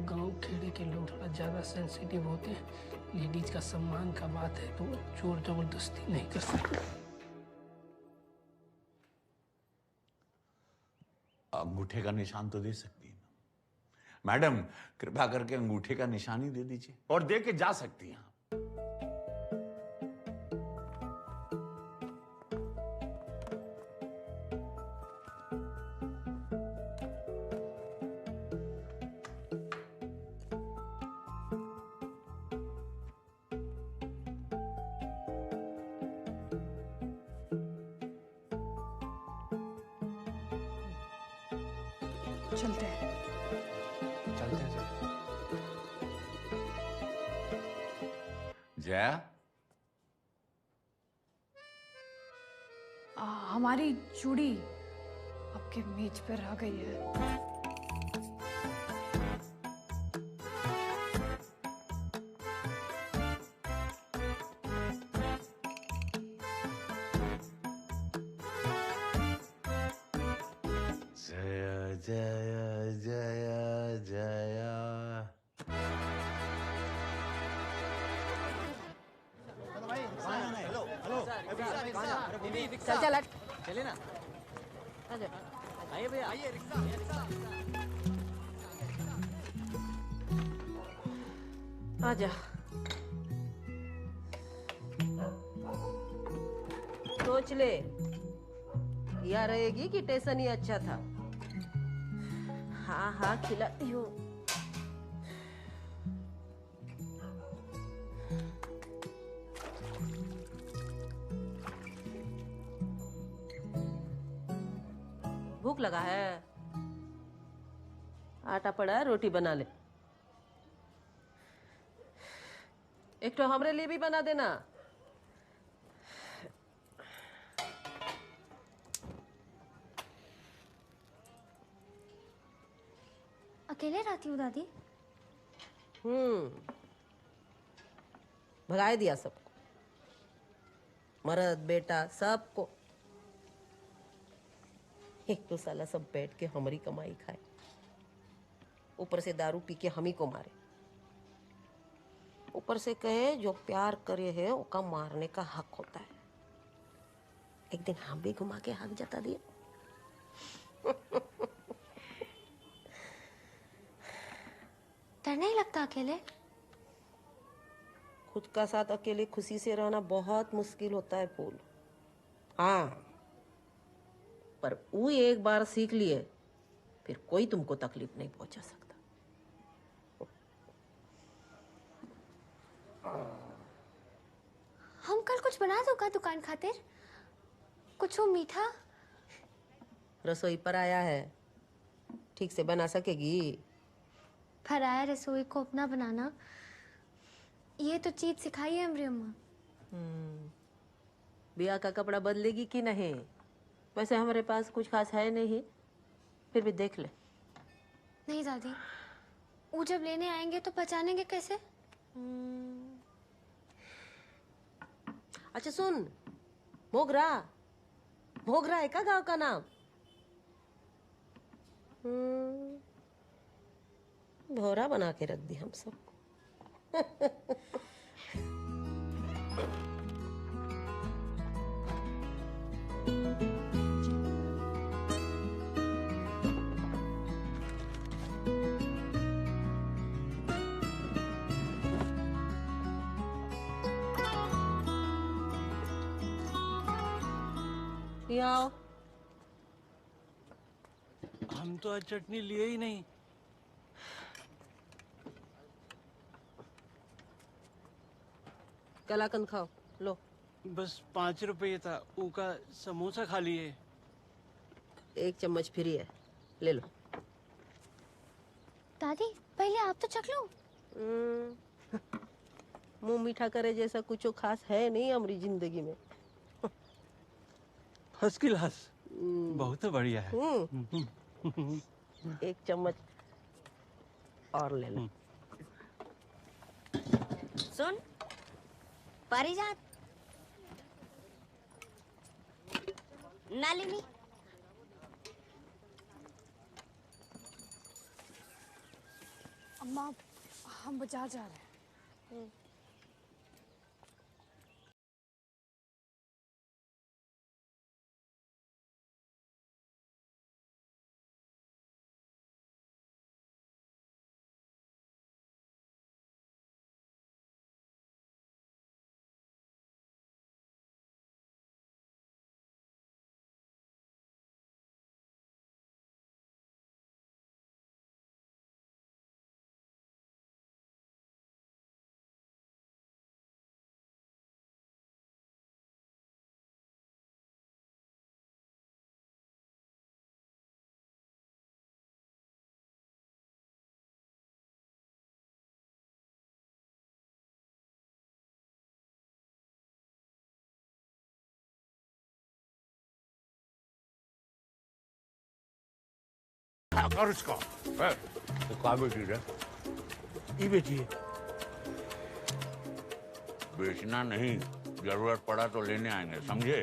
गांव खेड़े के लोग थोड़ा ज्यादा सेंसिटिव होते हैं। लेडीज का सम्मान का बात है तो जोर जबरदस्ती नहीं कर सकते। अंगूठे का निशान तो दे सकती है ना मैडम, कृपा करके अंगूठे का निशान ही दे दीजिए और दे के जा सकती हैं। चलते हैं। चलते हैं। जया, हमारी चूड़ी आपके मेज पर रह गई है। जया जया जया। चल चल हट, चले ना। आइए भैया, आइए रिक्शा। आजा। सोच ले, या रहेगी कि टेंशन ही अच्छा था। हाँ हाँ खिलाती हूँ। भूख लगा है? आटा पड़ा है, रोटी बना ले। एक तो हमरे लिए भी बना देना। अकेले रहती हूँ दादी। भगाए दिया सबको, मर्द बेटा सबको। एक तो साला सब बैठ के हमारी कमाई खाए, ऊपर से दारू पी के हम ही को मारे, ऊपर से कहे जो प्यार करे है उसका मारने का हक होता है। एक दिन हम भी घुमा के हक जता दिए। डर नहीं लगता अकेले? खुद का साथ अकेले खुशी से रहना बहुत मुश्किल होता है फूल। हाँ, पर वो एक बार सीख लिए फिर कोई तुमको तकलीफ नहीं पहुंचा सकता। हम कल कुछ बना दो का दुकान खातिर? कुछ हो मीठा? रसोई पर आया है, ठीक से बना सकेगी? फराया रसोई को अपना बनाना, ये तो चीज सिखाई है हमारी अम्मा। बिया का कपड़ा बदलेगी कि नहीं? वैसे हमारे पास कुछ खास है नहीं, फिर भी देख ले। नहीं दादी, वो जब लेने आएंगे तो पहचानेंगे कैसे? अच्छा सुन, मोगरा, मोगरा है का गांव का नाम? भौरा बना के रख दी हम सबको। आओ। हम तो आज चटनी लिए ही नहीं। कलाकंद खाओ, लो। बस 5 रुपये था, उनका समोसा खा लिए। 1 चम्मच फ्री है, ले लो। दादी पहले आप तो चख लो। मुंह मीठा करे जैसा कुछ खास है नहीं हमारी जिंदगी में। फर्स्ट क्लास, बहुत बढ़िया है। 1 चम्मच और ले लो। सुन पारिजात, नालिनी, अम्मा हम बाजार जा रहे हैं। कर इसको। तो क्या बेची रे? ये बेचिए। बेचना नहीं, जरूरत पड़ा तो लेने आएंगे, समझे?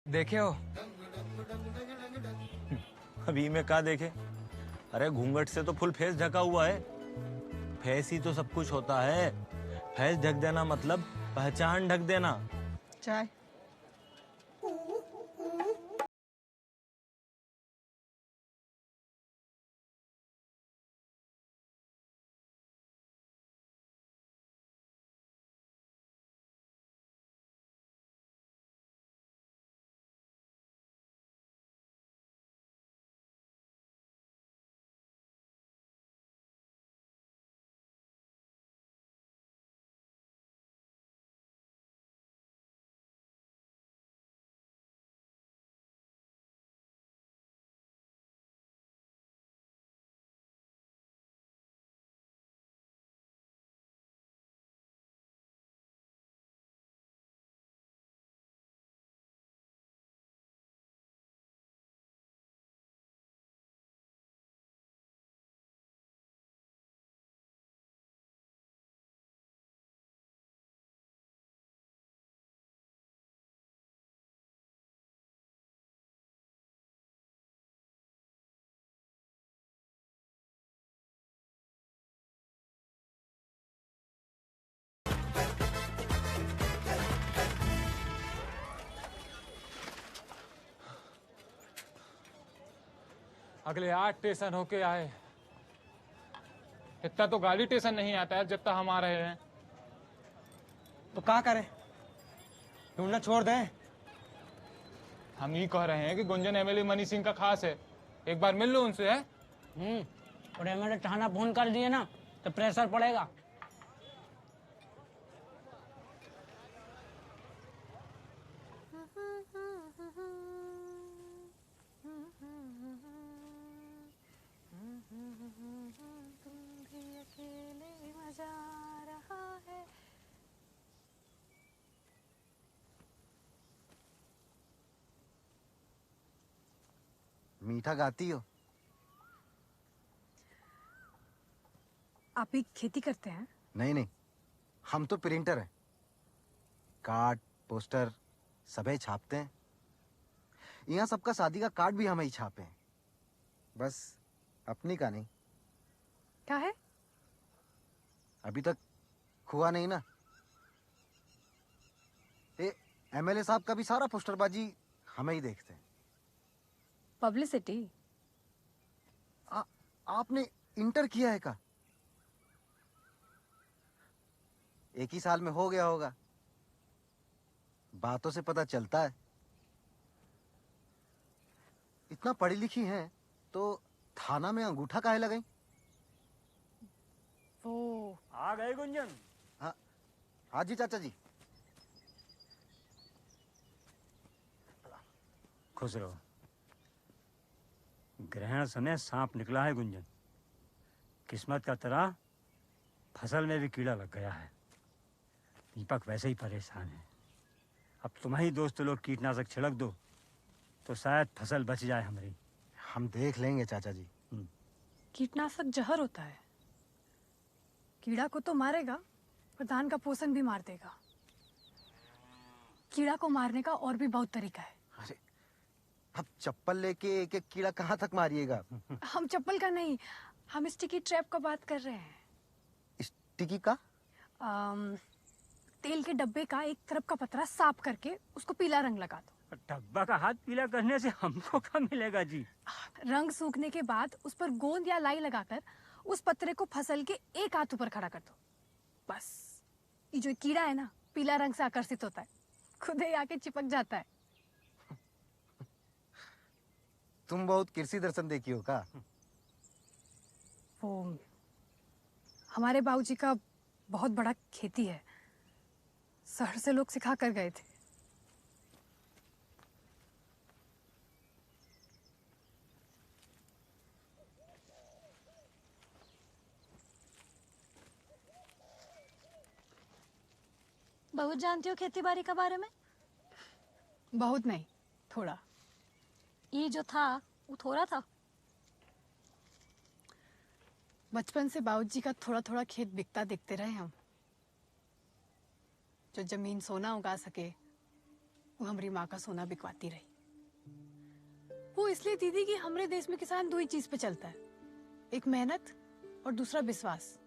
देखे हो? अभी में क्या देखे? अरे घूंघट से तो फुल फेस ढका हुआ है। फेस ही तो सब कुछ होता है। फेस ढक देना मतलब पहचान ढक देना। चाय। अगले 8 स्टेशन होके आए। इतना तो गाड़ी स्टेशन नहीं आता है जितना हम आ रहे हैं। तो क्या करें? ढूंढना छोड़ दें? हम ये कह रहे हैं कि गुंजन एमएलए मनी सिंह का खास है, एक बार मिल लो उनसे। है और एमएलए थाना फोन कर दिए ना तो प्रेशर पड़ेगा। मीठा गाती हो? आप ही खेती करते हैं? नहीं नहीं, हम तो प्रिंटर हैं। कार्ड पोस्टर सब ही छापते हैं। यहाँ सबका शादी का कार्ड भी हम ही छापे हैं, बस अपनी का नहीं। क्या है? अभी तक हुआ नहीं ना। एमएलए साहब का भी सारा पोस्टरबाजी हमें ही देखते हैं। पब्लिसिटी? आपने इंटर किया है का? एक ही साल में हो गया होगा, बातों से पता चलता है। इतना पढ़ी लिखी हैं तो थाना में अंगूठा काहे लगाई? वो आ गए गुंजन? हाँ जी चाचा जी। खुश रहो। ग्रहण समय सांप निकला है गुंजन। किस्मत का तरह फसल में भी कीड़ा लग गया है। दीपक वैसे ही परेशान है। अब तुम्हारी दोस्त लोग कीटनाशक छिड़क दो तो शायद फसल बच जाए हमारी। हम देख लेंगे चाचा जी। कीटनाशक जहर होता है, कीड़ा को तो मारेगा पर धान का पोषण भी मार देगा। कीड़ा को मारने का और भी बहुत तरीका है। अरे अब चप्पल लेके एक एक कीड़ा कहाँ तक मारिएगा? हम चप्पल का नहीं, हम स्टिकी ट्रैप का बात कर रहे हैं। स्टिकी का? तेल के डब्बे का एक तरफ का पतरा साफ करके उसको पीला रंग लगा दो। डब्बा का हाथ पीला करने से हमको क्या मिलेगा जी? रंग सूखने के बाद उस पर गोंद या लाई लगाकर उस पतरे को फसल के एक हाथ ऊपर खड़ा कर दो। बस ये जो कीड़ा है ना, पीला रंग से आकर्षित होता है, खुद ही आके चिपक जाता है। तुम बहुत कृषि दर्शन देखी हो का? वो हमारे बाबूजी का बहुत बड़ा खेती है, शहर से लोग सिखा कर गए थे। बहुत जानती हो खेती बाड़ी के बारे में? बहुत नहीं, थोड़ा। ये जो था वो थोड़ा था। बचपन से बाबूजी का थोड़ा थोड़ा खेत बिकता देखते रहे हम। जो जमीन सोना उगा सके वो हमारी माँ का सोना बिकवाती रही। वो इसलिए दीदी कि हमारे देश में किसान दो ही चीज पे चलता है, एक मेहनत और दूसरा विश्वास।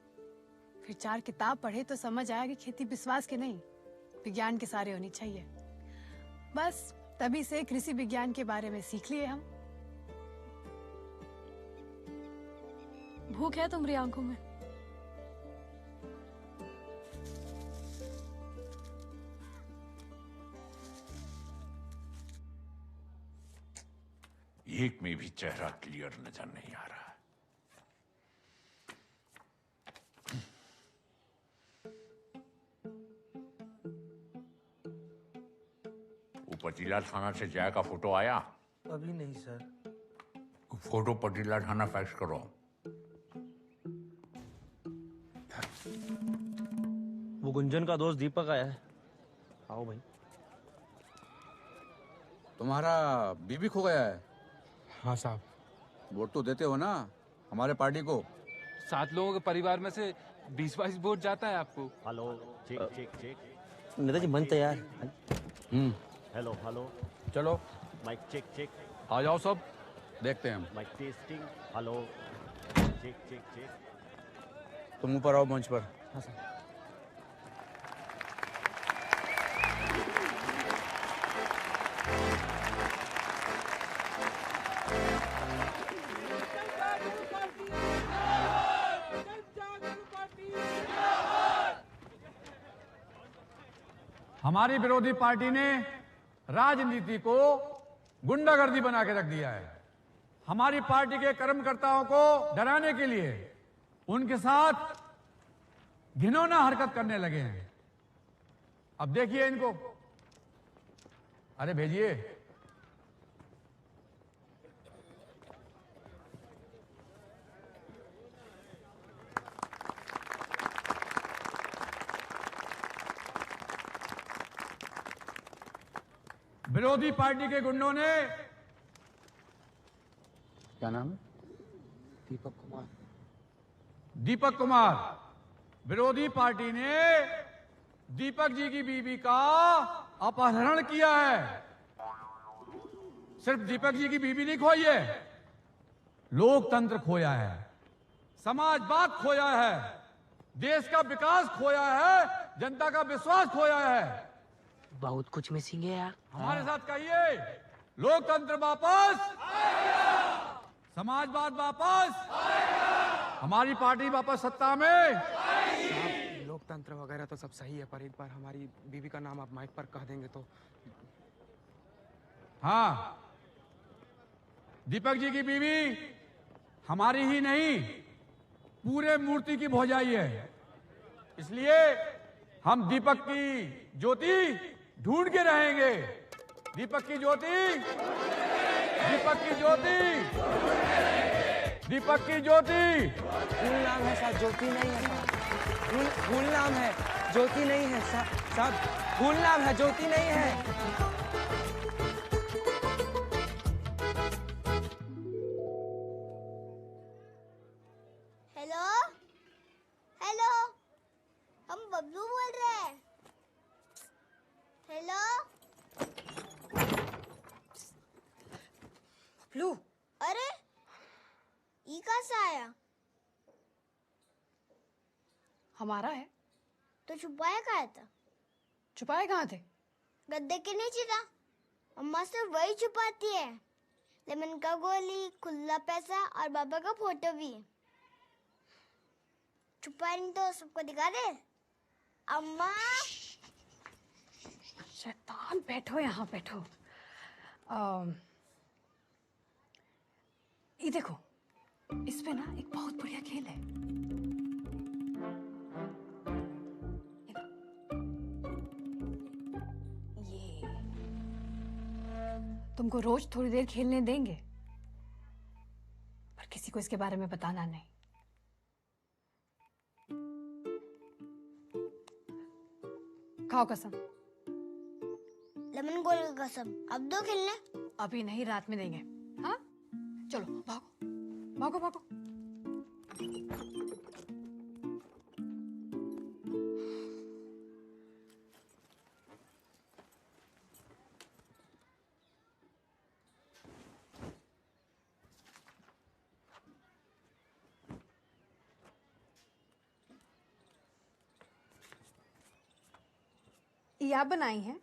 फिर 4 किताब पढ़े तो समझ आया कि खेती विश्वास के नहीं, विज्ञान के सारे होनी चाहिए। बस तभी से कृषि विज्ञान के बारे में सीख लिए हम। भूख है तुम्हारी आंखों में? एक में भी चेहरा क्लियर नजर नहीं आ रहा। पटीला थाना से जय का फोटो आया? अभी नहीं सर। फोटो पटीला थाना फैक्स करो। वो गुंजन का दोस्त दीपक आया है। आओ भाई। तुम्हारा बीबी खो गया है? हाँ साहब। वोट तो देते हो ना हमारे पार्टी को? 7 लोगों के परिवार में से 20-22 वोट जाता है आपको। Hello check check check. नेताजी मन तैयार। Hello hello. चलो माइक चेक चेक। आ जाओ सब, देखते हैं हम। Mic testing. Hello check check check. तुम ऊपर आओ मंच पर। हाँ सर। हमारी विरोधी पार्टी ने राजनीति को गुंडागर्दी बना के रख दिया है। हमारी पार्टी के कर्मकर्ताओं को डराने के लिए उनके साथ घिनौना हरकत करने लगे हैं। अब देखिए इनको, अरे भेजिए। विरोधी पार्टी के गुंडों ने, क्या नाम है? दीपक कुमार। विरोधी पार्टी ने दीपक जी की बीवी का अपहरण किया है। सिर्फ दीपक जी की बीवी नहीं खोई है, लोकतंत्र खोया है, समाजवाद खोया है, देश का विकास खोया है, जनता का विश्वास खोया है। बहुत कुछ मिसिंग है यार। हमारे साथ कहिए, लोकतंत्र वापस, समाजवाद वापस, हमारी पार्टी वापस सत्ता में। लोकतंत्र वगैरह तो सब सही है, पर एक बार हमारी बीवी का नाम आप माइक पर कह देंगे तो। हाँ, दीपक जी की बीवी हमारी ही नहीं, पूरे मूर्ति की भौजाई है। इसलिए हम दीपक की ज्योति ढूंढ के रहेंगे। दीपक की ज्योति, दीपक की ज्योति, दीपक की ज्योति। फूल नाम है साहब, ज्योति नहीं है साहब। फूल नाम है, ज्योति नहीं है साहब। फूल नाम है, ज्योति नहीं है। हेलो हेलो, हम बबलू बोल रहे हैं। हेलो बबलू, अरे ये कहाँ से आया? हमारा है तो छुपाया कहाँ था? छुपाए कहाँ थे? गद्दे के नीचे था। अम्मा से वही छुपाती है। लेमन का गोली, खुला पैसा और बाबा का फोटो भी है। छुपाया नहीं तो सबको दिखा दे। अम्मा शैतान, बैठो यहाँ बैठो। ये देखो, इस पे ना एक बहुत बढ़िया खेल है। ये तुमको रोज थोड़ी देर खेलने देंगे, पर किसी को इसके बारे में बताना नहीं। खाओ कसम। लेमन गोली की कसम। अब दो खेलने? अभी नहीं, रात में देंगे। हाँ चलो भागो भागो भागो। ये आप बनाई हैं?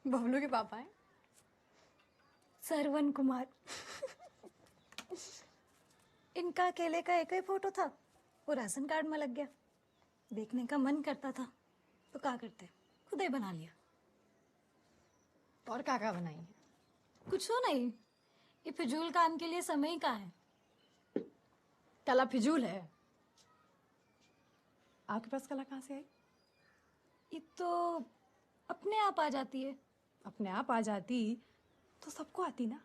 बबलू के पापा हैं, सरवन कुमार। इनका अकेले का एक ही फोटो था, वो राशन कार्ड में लग गया। देखने का मन करता था तो क्या करते, खुद ही बना लिया। और क्या बनाई है? कुछ हो नहीं, ये फिजूल काम के लिए समय का है। कला फिजूल है? आपके पास कला कहाँ से आई? ये तो अपने आप आ जाती है। अपने आप आ जाती तो सबको आती ना।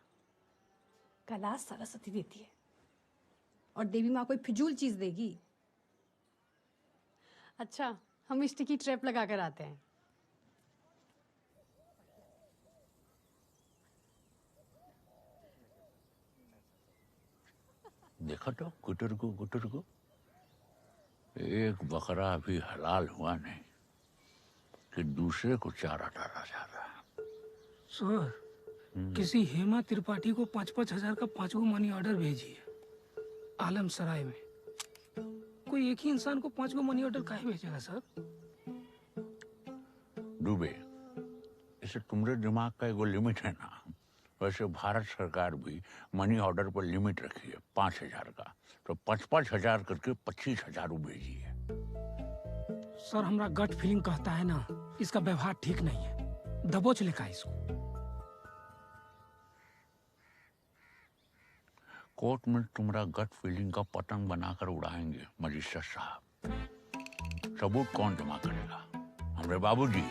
कला सरस्वती देती है, और देवी माँ कोई फिजूल चीज देगी? अच्छा, हम स्टिकी ट्रैप लगा कर आते हैं। देखा तो गुटर को एक बकरा अभी हलाल हुआ नहीं कि दूसरे को चारा डाला जा रहा है। सर, किसी हेमा त्रिपाठी को 5,000 का 5 मनी ऑर्डर भेजिए आलम सराय में। कोई एक ही इंसान को 5 मनी ऑर्डर काहे भेजेगा सर? डूबे, इसे तुम्हारे दिमाग का एक लिमिट है ना। वैसे भारत सरकार भी मनी ऑर्डर पर लिमिट रखी है 5,000 का, तो 5,000 करके 25,000 भेजिए। सर हमरा गट फीलिंग कहता है ना, इसका व्यवहार ठीक नहीं है, दबोच लेगा इसको। कोर्ट में तुम्हारा गट फीलिंग का पतंग बनाकर उड़ाएंगे मजिस्ट्रेट साहब। सबूत कौन जमा करेगा? हमरे बाबूजी।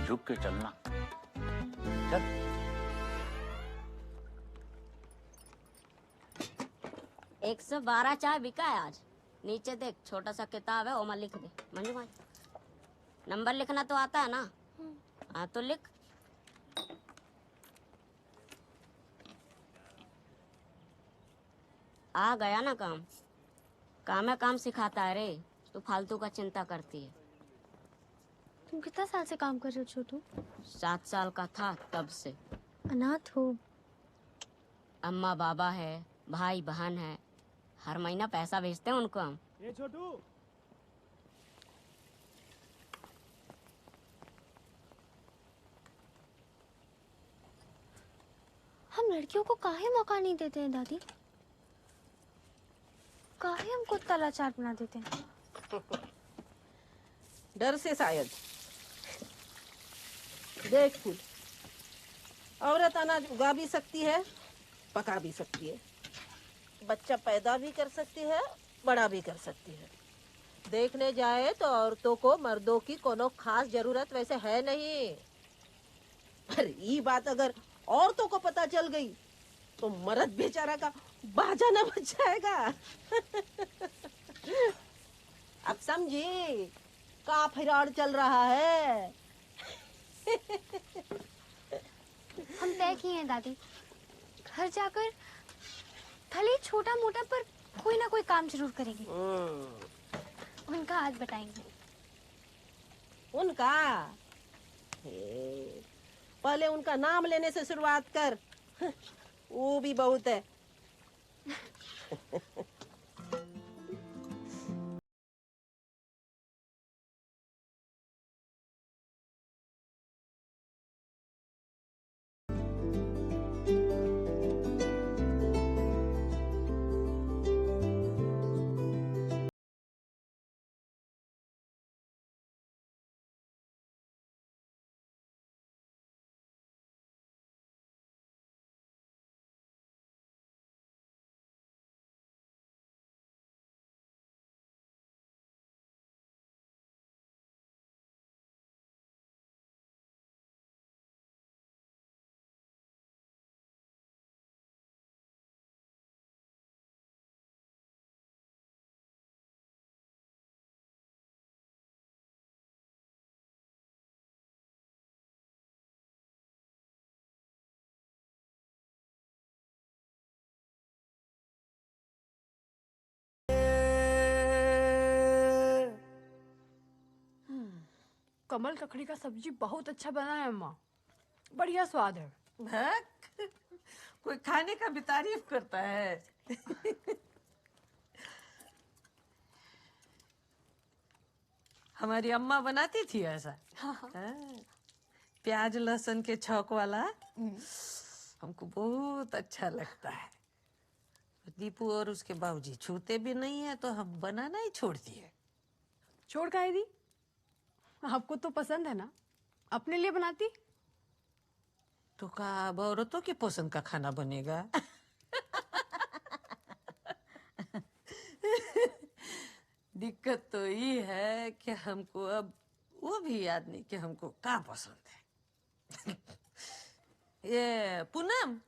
झुक के चलना। चल। 112 चाय बिका है आज। नीचे देख, छोटा सा किताब है, ओमा लिख दे। मंजू भाई, नंबर लिखना तो आता है ना? हाँ तो लिख। आ गया ना काम। काम है काम सिखाता है रे, तू फालतू का चिंता करती है। तुम कितना साल से काम कर रहे हो छोटू? 7 साल का था तब से। अनाथ हो? अम्मा बाबा है, भाई बहन है, हर महीना पैसा भेजते हैं उनको हम। ये छोटू, हम लड़कियों को काहे मौका नहीं देते हैं दादी? काहे हमको तलाचार बना देते हैं? डर से शायद। देख फूल, औरत अनाज उगा भी सकती है, पका भी सकती है, बच्चा पैदा भी कर सकती है, बड़ा भी कर सकती है। देखने जाए तो औरतों को मर्दों की कोनो खास जरूरत वैसे है नहीं। पर ये बात अगर औरतों को पता चल गई तो मर्द बेचारा का बाजा न बच जाएगा। अब समझी का फिराड़ चल रहा है। हम तय किए हैं दादी, घर जाकर भले छोटा मोटा पर कोई ना कोई काम जरूर करेंगे। उनका हाथ बटाएंगे। उनका? पहले उनका नाम लेने से शुरुआत कर, वो भी बहुत है। कमल ककड़ी का सब्जी बहुत अच्छा बना है अम्मा, बढ़िया स्वाद है। भक, कोई खाने का भी तारीफ करता है। हमारी अम्मा बनाती थी ऐसा। हाँ। प्याज लहसुन के छौंक वाला हमको बहुत अच्छा लगता है। दीपू और उसके बाबूजी छूते भी नहीं है तो हम बनाना ही छोड़ दिए। छोड़ काहे दी? आपको तो पसंद है ना, अपने लिए बनाती। तो का अब औरतों की पसंद का खाना बनेगा? दिक्कत तो ये है कि हमको अब वो भी याद नहीं कि हमको क्या पसंद है। ये पूनम,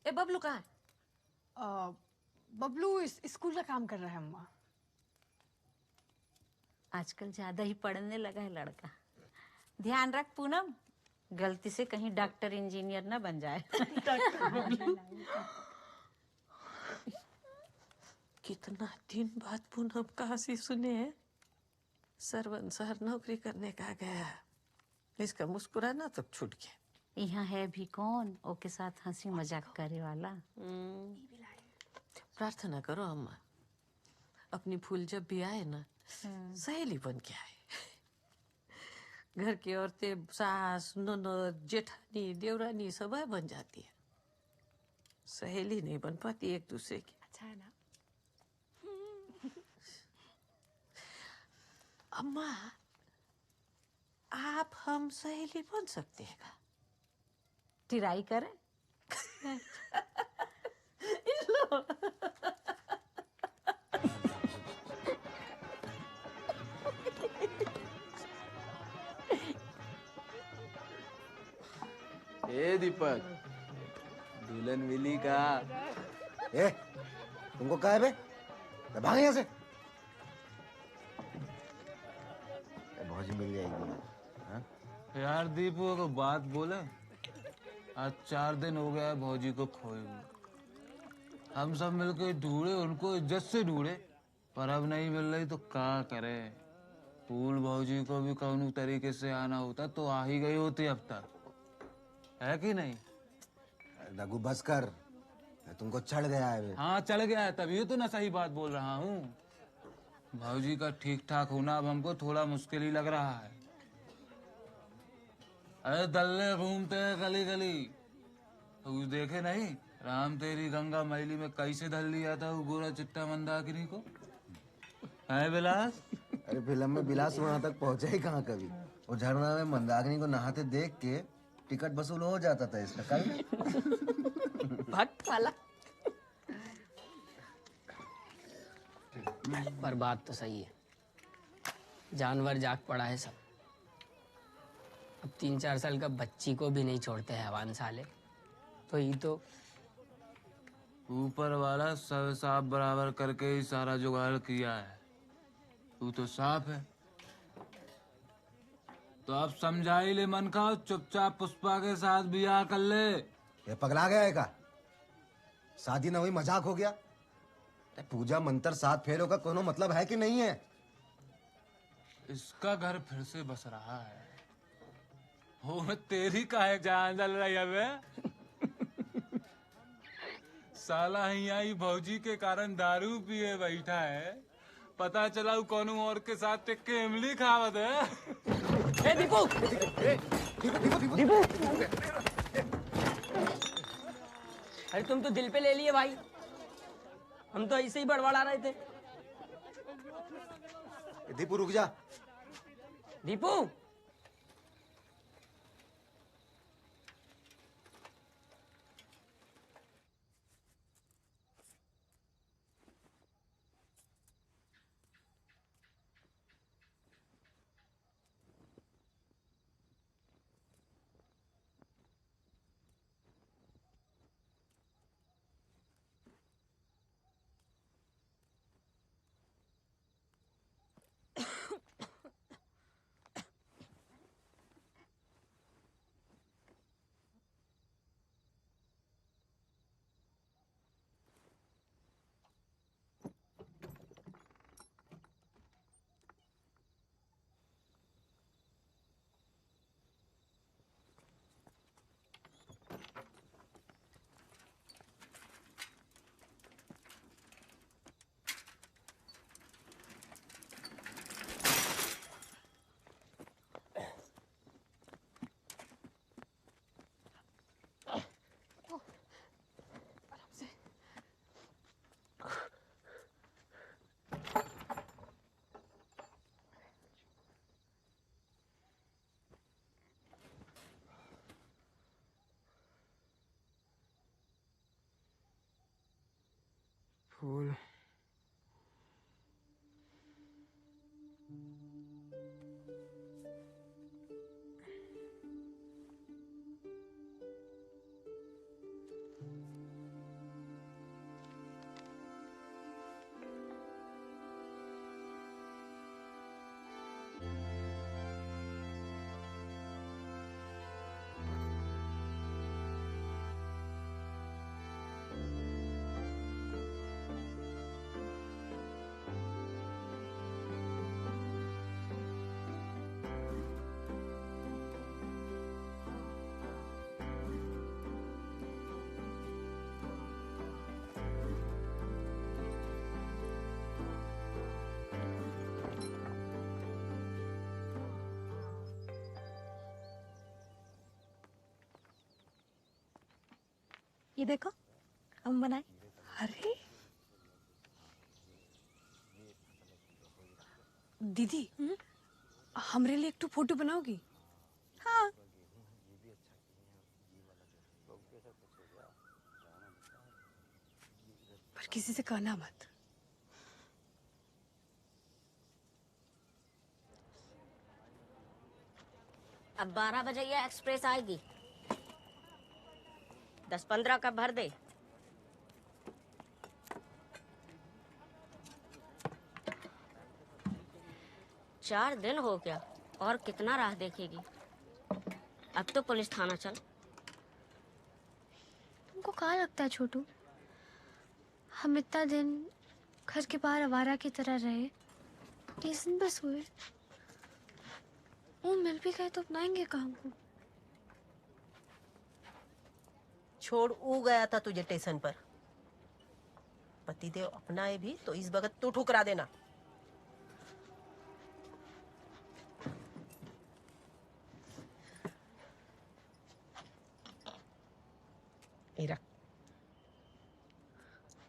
ये बबलू कहाँ है? बबलू स्कूल का काम कर रहा है अम्मा। आजकल ज्यादा ही पढ़ने लगा है लड़का। ध्यान रख पूनम, गलती से कहीं डॉक्टर इंजीनियर ना बन जाए। कितना दिन बाद पूनम का हंसी सुने हैं। सरवन शहर नौकरी करने का गया, इसका मुस्कुराना तो छूट गया। यहाँ है भी कौन ओके साथ हंसी मजाक करे वाला। प्रार्थना करो अम्मा, अपनी फूल जब भी आए ना सहेली बन के आए। घर की औरतें सास ननद जेठानी देवरानी सब बन जाती है, सहेली नहीं बन पाती एक दूसरे की। अच्छा है ना? अम्मा, आप हम सहेली बन सकते हैं का? ट्राई करें। लो। ए दीपक, दुल्हन मिली का? ए, तुमको क्या है बे? भाग यहाँ से। भौजी मिल जाएगी। हाँ? यार दीपू को बात बोले, आज 4 दिन हो गया है भौजी को खोए हुए। हम सब मिलकर ढूंढे, उनको इज्जत से ढूंढे, पर अब नहीं मिल रही तो क्या करे। फूल भौजी को भी कौन तरीके से आना होता तो आ ही गई होती अब तक, है कि नहीं? रघु बस कर, तुमको चढ़ गया है बे। हाँ चढ़ गया है, तभी तो ना सही बात बोल रहा हूँ। भौजी का ठीक ठाक होना अब हमको थोड़ा मुश्किल ही लग रहा है। अरे दल्ले घूमते हैं गली गली, तो देखे नहीं राम तेरी गंगा मैली में कैसे धल लिया था वो गोरा चिट्टा मंदाकिनी को, है विलास? अरे फिल्म में विलास वहां तक पहुंचा ही कहाँ कभी। वो झरना में मंदाकिनी को नहाते देख के टिकट वसूल हो जाता था इसका। कल भक्त वाला। पर बात तो सही है, जानवर जाग पड़ा है सब। अब 3-4 साल का बच्ची को भी नहीं छोड़ते हैवान साले। तो ये तो ऊपर वाला सब साफ बराबर करके ही सारा जुगाड़ किया है। तू तो साफ है, तो अब समझा ही ले मन का, चुपचाप पुष्पा के साथ बियाह कर ले। ये पगला गया है का? शादी न हुई मजाक हो गया। पूजा मंत्र 7 फेरों का कोनो मतलब है कि नहीं है? इसका घर फिर से बस रहा है। हो तेरी काहे जान जल रही है बे? साला ही भौजी के कारण दारू पिए बैठा है, पता चला वो कोनो और के साथ टिक के इमली खावत है। ए दीपू, दीपू, अरे तुम तो दिल पे ले लिए भाई, हम तो ऐसे ही बड़बड़ा रहे थे। दीपू रुक जा। दीपू, फूल ये देखो हम बनाए। अरे दीदी हमरे लिए एक तो फोटो बनाओगी? हाँ। पर किसी से कहना मत। अब 12 बजे ये एक्सप्रेस आएगी। 10-15 का भर दे। चार दिन हो गया और कितना राह देखेगी। अब तो पुलिस थाना चल। तुमको कहाँ लगता है छोटू, हम इतना दिन घर के बाहर आवारा की तरह रहे, स्टेशन बस हुए, वो मिल भी गए तो अपनाएंगे काम को। छोड़ ऊ गया था तुझे स्टेशन पर, पतिदेव अपनाए भी तो इस वक्त तू ठुकरा देना। रख।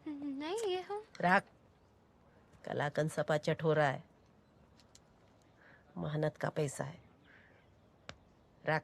नहीं ये हम रख। कलाकंद सपा चट हो रहा है, मेहनत का पैसा है। रख।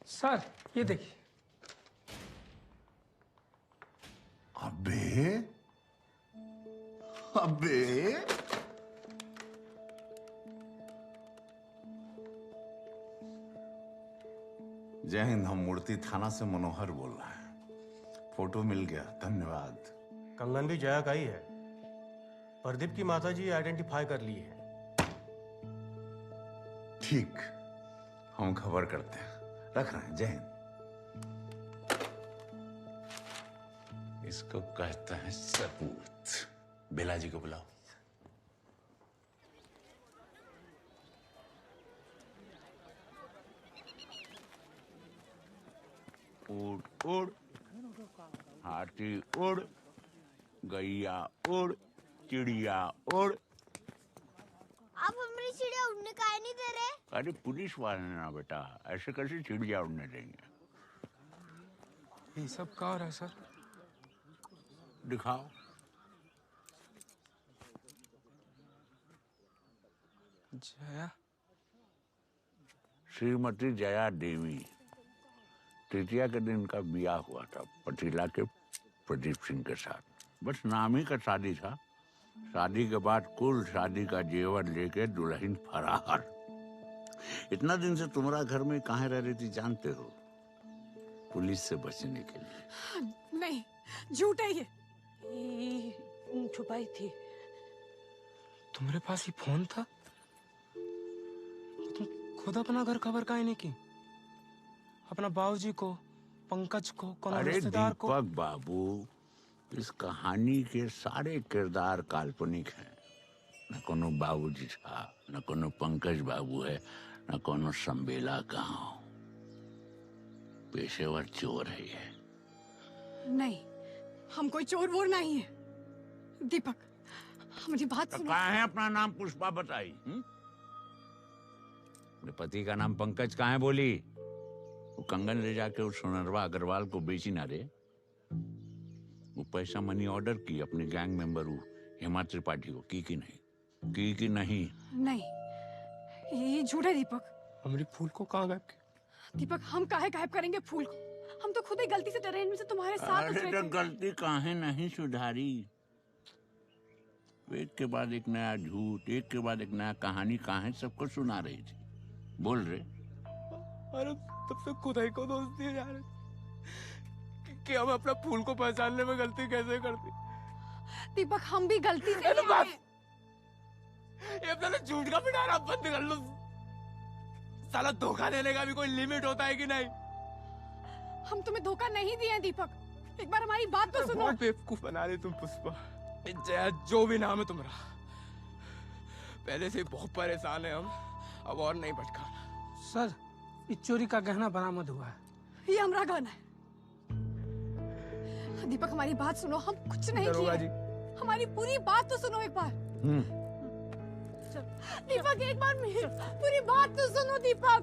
सर ये देखिए। अबे अबे जय हिंद। हम मूर्ति थाना से मनोहर बोल रहे हैं। फोटो मिल गया, धन्यवाद। कंगन भी जया का ही है। प्रदीप की माताजी आइडेंटिफाई कर ली है। ठीक, हम खबर करते हैं। रख रहे हैं। जय हिंद। इसको कहते हैं सबूत। बेला जी को बुलाओ। उड़ उड़ हाथी उड़, गैया उड़, चिड़िया उड़। आप हमारी चिड़िया उड़ने काहे नहीं दे रहे? अरे पुलिस वाले ना बेटा, ऐसे कैसे चिड़िया उड़ने देंगे। ये सब क्या हो रहा है सर? दिखाओ। जया? श्रीमती जया देवी। तृतीया के दिन का ब्याह हुआ था पटीला के प्रदीप सिंह के साथ। बस नाम ही का शादी था। शादी के बाद कुल शादी का जेवर लेके दुल्हन फरार। इतना दिन से तुम्हारा घर में कहाँ रह रही थी जानते हो? पुलिस से बचने के लिए। नहीं, झूठ है ये। छुपाई थी। तुम्हारे पास ही फोन था? तुम खुद अपना घर खबर काहे नहीं की? अपना बाबूजी को, पंकज को, कोनो अरे रिश्तेदार को? दीपक बाबू, इस कहानी के सारे किरदार काल्पनिक हैं। न कोनो बाबूजी था, न कोनो पंकज बाबू है, न कोनो संबेला गांव। पेशेवर चोर है ये। नहीं, हम कोई चोर वोर नहीं है। दीपक, हमारी बात तो सुनो। कहाँ है अपना नाम पुष्पा बताई? अपने पति का नाम पंकज कहाँ है बोली? वो कंगन ले जाके उस सुनरवा अग्रवाल को बेची ना रे। वो पैसा मनी ऑर्डर की अपने गैंग मेंबर हेमा त्रिपाठी को की नहीं? की कि नहीं? नहीं, ये झूठ है दीपक। हमारी फूल को कहाँ गायब किया? दीपक, हम काहे गायब करेंगे फूल को? हम तो खुद ही गलती से ट्रेन में से तुम्हारे साथ उतरे अरे तो थे। गलती काहे नहीं सुधारी? एक के बाद एक नया झूठ, एक के बाद एक नया कहानी काहे सबको सुना रही थी? बोल रहे। अरे तब से खुद ही को दोष दिए जा रहे कि हम अपना फूल को पहचानने में गलती कैसे करते। दीपक, हम भी गलती से अरे ही बस! हैं। ये अपना झूठ का पिटारा बंद कर लो। साला धोखा देने का भी कोई लिमिट होता है कि नहीं? हम तुम्हें धोखा नहीं दिए हैं दीपक, एक बार हमारी बात तो सुनो। बहुत बेवकूफ बना रहे तुम पुष्पा। जया जो भी नाम है तुम्हारा, पहले से बहुत परेशान है हम, अब और नहीं भटकाना। सर, इस चोरी का गहना बरामद हुआ है। ये हमारा गहना है। दीपक हमारी बात सुनो, हम कुछ नहीं किए। हमारी पूरी बात तो सुनो एक बार। दीपक एक बार मेरी पूरी बात तो सुनो दीपक।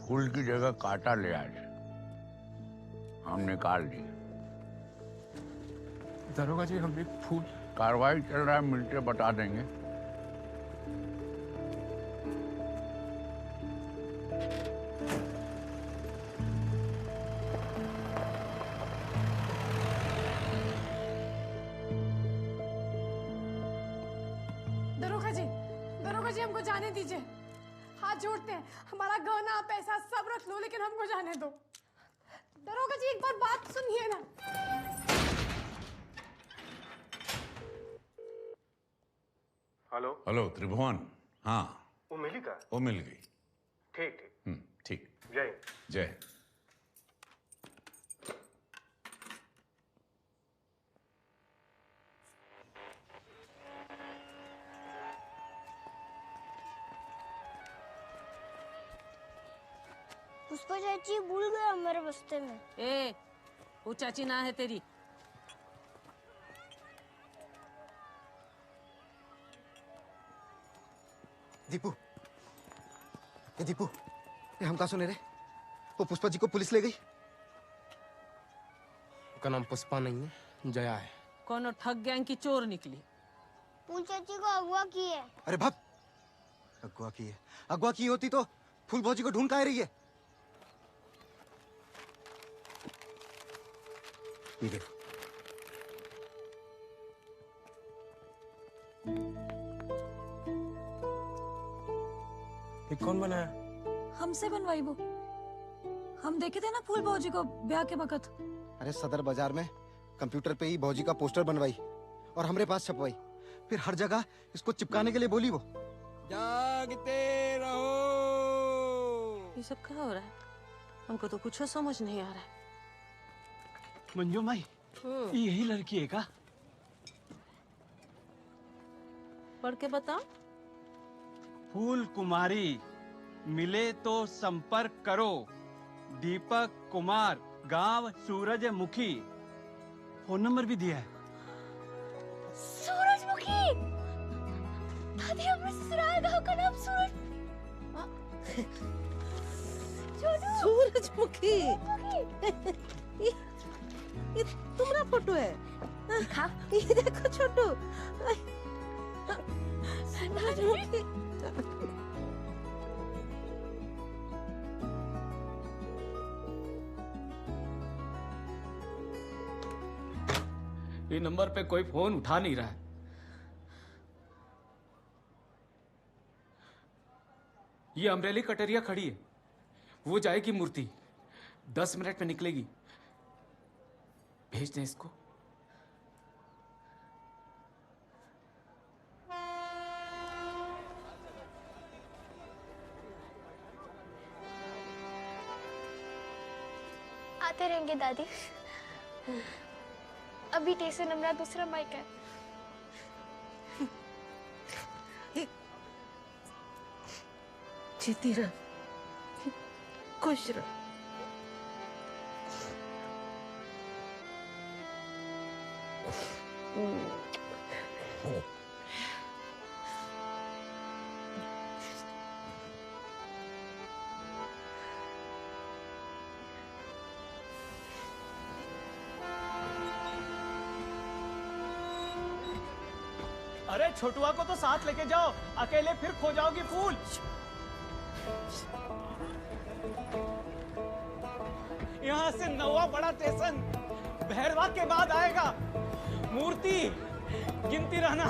फूल की जगह कांटा ले आज, हम निकाल दिए। दरोगा जी हमने फूल। कार्रवाई चल रहा है, मिलके बता देंगे। दरोगा जी हमको जाने दीजिए, हाथ जोड़ते हैं। हमारा गहना पैसा सब रख लो, लेकिन हमको जाने दो। दरोगा जी एक बार बात सुनिए ना। हेलो हेलो त्रिभुवन। हाँ वो मिली का? वो मिल गई। ठीक ठीक। ठीक। जय जय। पुष्पा चाची भूल गए हमारे बस्ते में। ए, वो चाची ना है तेरी। दीपू, ये दीपू, ये हम कहाँ सुने रे? वो पुष्पा जी को पुलिस ले गई। उसका नाम पुष्पा नहीं है, जया है। कौन ठग गैंग की चोर निकली। फूल चाची को अगवा की है। अरे भाग, अगवा की है। अगवा की होती तो फूल भौजी को ढूंढ काहे रही है? ये देखो, ये कौन बनाया? हमसे बनवाई वो। हम देखे थे ना फूल भौजी को ब्याह के वक्त। अरे सदर बाजार में कंप्यूटर पे ही भौजी का पोस्टर बनवाई और हमरे पास छपवाई, फिर हर जगह इसको चिपकाने के लिए बोली वो। जागते रहो। ये सब क्या हो रहा है? हमको तो कुछ समझ नहीं आ रहा है। मंजू माई, यही लड़की है का? पढ़ के बता। फूल कुमारी, मिले तो संपर्क करो। दीपक कुमार, गांव सूरजमुखी। फोन नंबर भी दिया है। सूरजमुखी, दादी हमने ससुराल गांव का नाम सूरजमुखी। ये तुम्हारा फोटो है। हाँ। ये देखो छोटू। सूरजमुखी। ये नंबर पे कोई फोन उठा नहीं रहा है। ये अमरेली कटरिया खड़ी है, वो जाएगी मूर्ति, 10 मिनट में निकलेगी। भेज दें इसको। आते रहेंगे दादी। अभी टेसन हमारा दूसरा माइक है। जीती रह, खुश रह। अरे छोटुआ को तो साथ लेके जाओ, अकेले फिर खो जाओगी फूल। यहाँ से 9वां बड़ा स्टेशन भैरवा के बाद आएगा। मूर्ति गिनती रहना।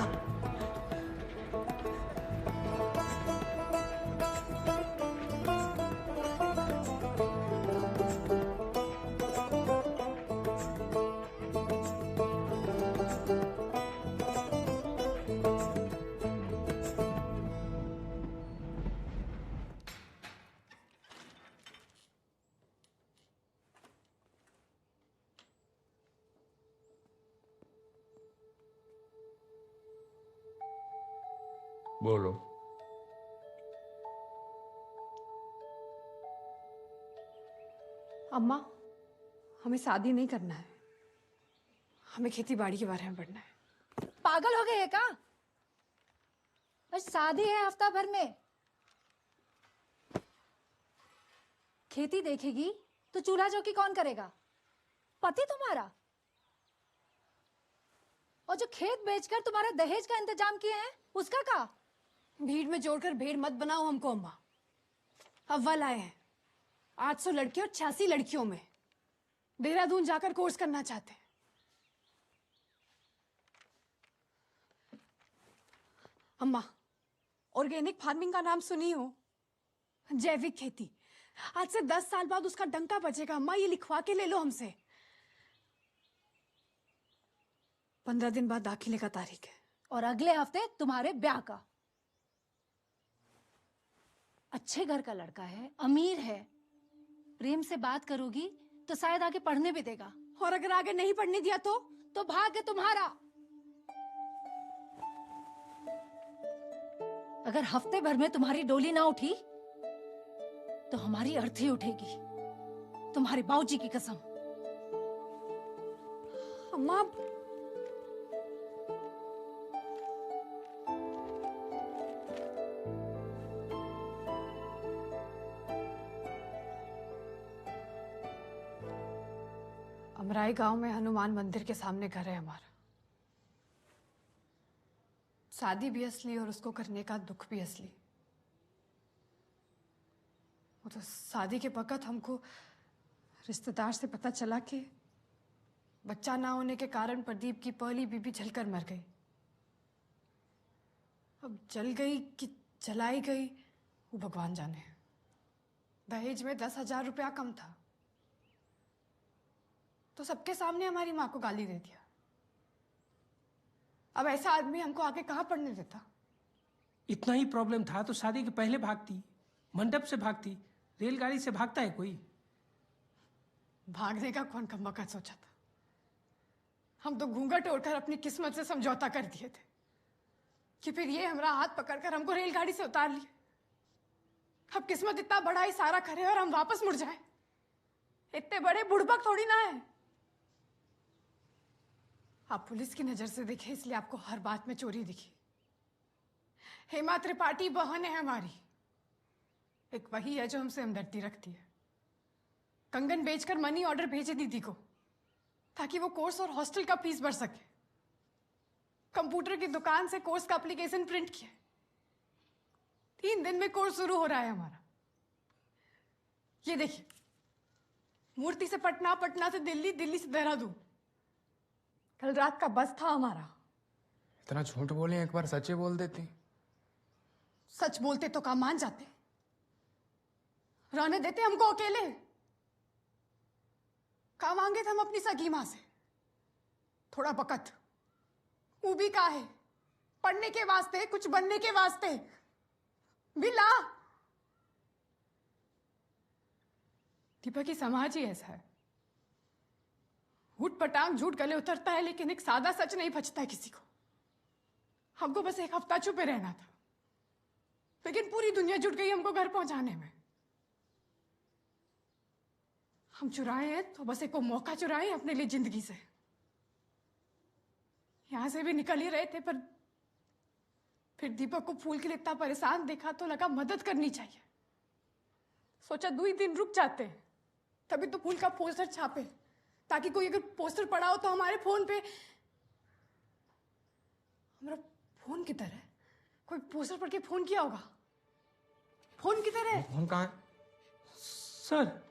बोलो। अम्मा, हमें शादी नहीं करना है, हमें खेती बाड़ी के बारे में पढ़ना है। पागल हो गए हैं का? बस शादी है हफ्ता भर में। खेती देखेगी तो चूल्हा चौकी कौन करेगा? पति तुम्हारा। और जो खेत बेचकर तुम्हारे दहेज का इंतजाम किए हैं उसका का? भीड़ में जोड़कर भेड़ मत बनाओ हमको अम्मा। अव्वल आए हैं 800 लड़के और 86 लड़कियों में। देहरादून जाकर कोर्स करना चाहते हैं। अम्मा, ऑर्गेनिक फार्मिंग का नाम सुनी हो? जैविक खेती। आज से 10 साल बाद उसका डंका बजेगा अम्मा, ये लिखवा के ले लो हमसे। 15 दिन बाद दाखिले का तारीख है। और अगले हफ्ते तुम्हारे ब्याह का। अच्छे घर का लड़का है, अमीर है, प्रेम से बात करोगी तो शायद आगे पढ़ने भी देगा। और अगर आगे नहीं पढ़ने दिया तो भाग्य तुम्हारा। अगर हफ्ते भर में तुम्हारी डोली ना उठी तो हमारी अर्थी उठेगी, तुम्हारे बाबूजी की कसम। अम्मा, अमराई गांव में हनुमान मंदिर के सामने घर है हमारा। शादी भी असली और उसको करने का दुख भी असली। वो तो शादी के वक्त हमको रिश्तेदार से पता चला कि बच्चा ना होने के कारण प्रदीप की पहली बीबी जलकर मर गई। अब जल गई कि जलाई गई वो भगवान जाने। दहेज में 10,000 रुपया कम था तो सबके सामने हमारी माँ को गाली दे दिया। अब ऐसा आदमी हमको आगे कहाँ पढ़ने देता? इतना ही प्रॉब्लम था तो शादी के पहले भागती, मंडप से भागती, रेलगाड़ी से भागता है कोई? भागने का कौन कम वक्त सोचा था? हम तो घूंघट ओढ़कर अपनी किस्मत से समझौता कर दिए थे कि फिर ये हमारा हाथ पकड़कर हमको रेलगाड़ी से उतार लिए। अब किस्मत इतना बड़ा इशारा करे और हम वापस मुड़ जाए। इतने बड़े बुड़बक थोड़ी ना है। आप पुलिस की नजर से देखे इसलिए आपको हर बात में चोरी दिखी। हेमा त्रिपाठी बहन है हमारी। एक वही है जो हमसे हमदर्दी रखती है। कंगन बेचकर मनी ऑर्डर भेजे दीदी को ताकि वो कोर्स और हॉस्टल का फीस भर सके। कंप्यूटर की दुकान से कोर्स का एप्लीकेशन प्रिंट किया। 3 दिन में कोर्स शुरू हो रहा है हमारा। ये देखिए, मूर्ति से पटना, पटना से दिल्ली, दिल्ली से देहरादून। कल रात का बस था हमारा। इतना झूठ बोले, एक बार सच ही बोल देती। सच बोलते तो काम मान जाते। रहने देते हमको अकेले। काम मांगे थे हम अपनी सगी मां से थोड़ा बकत। वो भी का है पढ़ने के वास्ते, कुछ बनने के वास्ते भी ला। दीपक की समाज ही ऐसा है। उठ पटांग झूठ गले उतरता है लेकिन एक सादा सच नहीं बचता है किसी को। हमको बस एक हफ्ता छुपे रहना था लेकिन पूरी दुनिया जुट गई हमको घर पहुंचाने में। हम चुराए हैं तो बस एक मौका चुराए अपने लिए जिंदगी से। यहां से भी निकल ही रहे थे पर फिर दीपक को फूल के लिए इतना परेशान देखा तो लगा मदद करनी चाहिए। सोचा 2 ही दिन रुक जाते, तभी तो फूल का पोस्टर छापे ताकि कोई अगर पोस्टर पड़ा हो तो हमारे फोन पे। हमारा फोन किधर है? कोई पोस्टर पढ़ के फोन किया होगा। फोन किधर है? फोन कहाँ है? सर,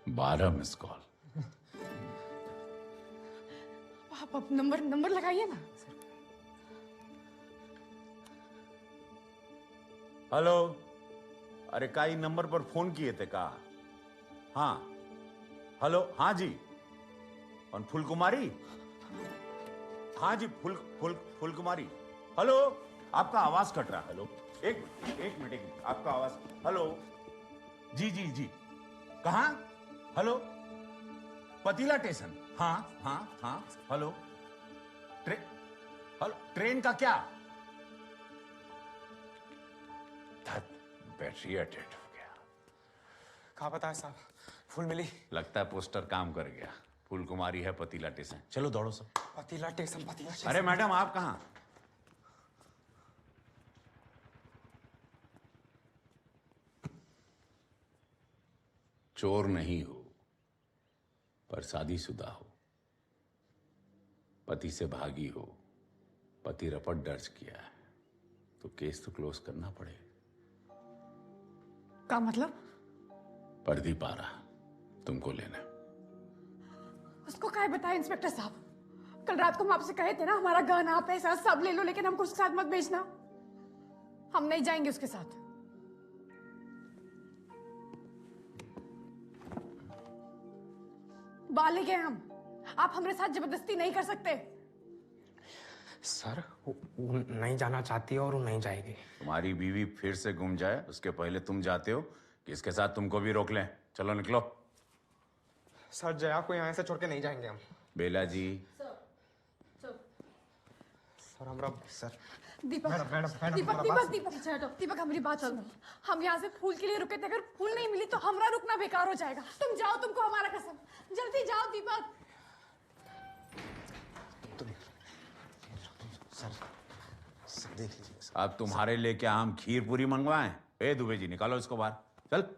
बारह मिस कॉल। आप अब नंबर लगाइए ना। हेलो, अरे काई नंबर पर फोन किए थे का? हाँ, हेलो, हाँ जी, और फूल कुमारी? हाँ जी, फूल कुमारी। हेलो, आपका आवाज कट रहा है। हेलो, एक मिनट, आपका आवाज। हेलो, जी जी जी, कहाँ? हेलो, पतीला स्टेशन। हाँ हाँ हाँ, हेलो, हेलो, ट्रेन का क्या? बैटरी डेड हो गया। कहाँ पता है साहब? फूल मिली? लगता है पोस्टर काम कर गया। फूल कुमारी है पतीला स्टेशन। चलो दौड़ो सब। पतीला स्टेशन, पतीला स्टेशन। अरे मैडम, आप कहाँ? चोर नहीं हो, पर शादीशुदा हो, पति से भागी हो, पति रपट दर्ज किया है, तो केस तो क्लोज करना पड़ेगा। का मतलब? प्रदीप आ रहा तुमको लेने। उसको काहे बताया इंस्पेक्टर साहब? कल रात को हम आपसे कहे थे ना, हमारा गहना पैसा सब ले लो, लेकिन हमको उसके साथ मत भेजना। हम नहीं जाएंगे उसके साथ। बालिग हैं हम, आप हमारे साथ जबरदस्ती नहीं कर सकते। सर, वो नहीं जाना चाहती और वो नहीं जाएगी। तुम्हारी बीवी फिर से गुम जाए उसके पहले तुम जाते हो कि इसके साथ तुमको भी रोक लें? चलो निकलो। सर, जया को यहाँ से छोड़ के नहीं जाएंगे हम। बेला जी। सर हमरा सर। दीपक, मैडम, मैडम, मैडम, दीपक, हमारा दीपक, बात- दीपक, हटो। दीपक, हमारी बात सुनो। हम यहाँ से फूल के लिए रुके थे, अगर फूल नहीं मिली तो हमारा रुकना बेकार हो जाएगा। तुम जाओ, तुमको हमारा कसम। जल्दी जाओ दीपक। सर देख लीजिए। अब तुम्हारे लिए क्या हम खीर पूरी मंगवाएं? ए दुबे जी, निकालो इसको बाहर। चल।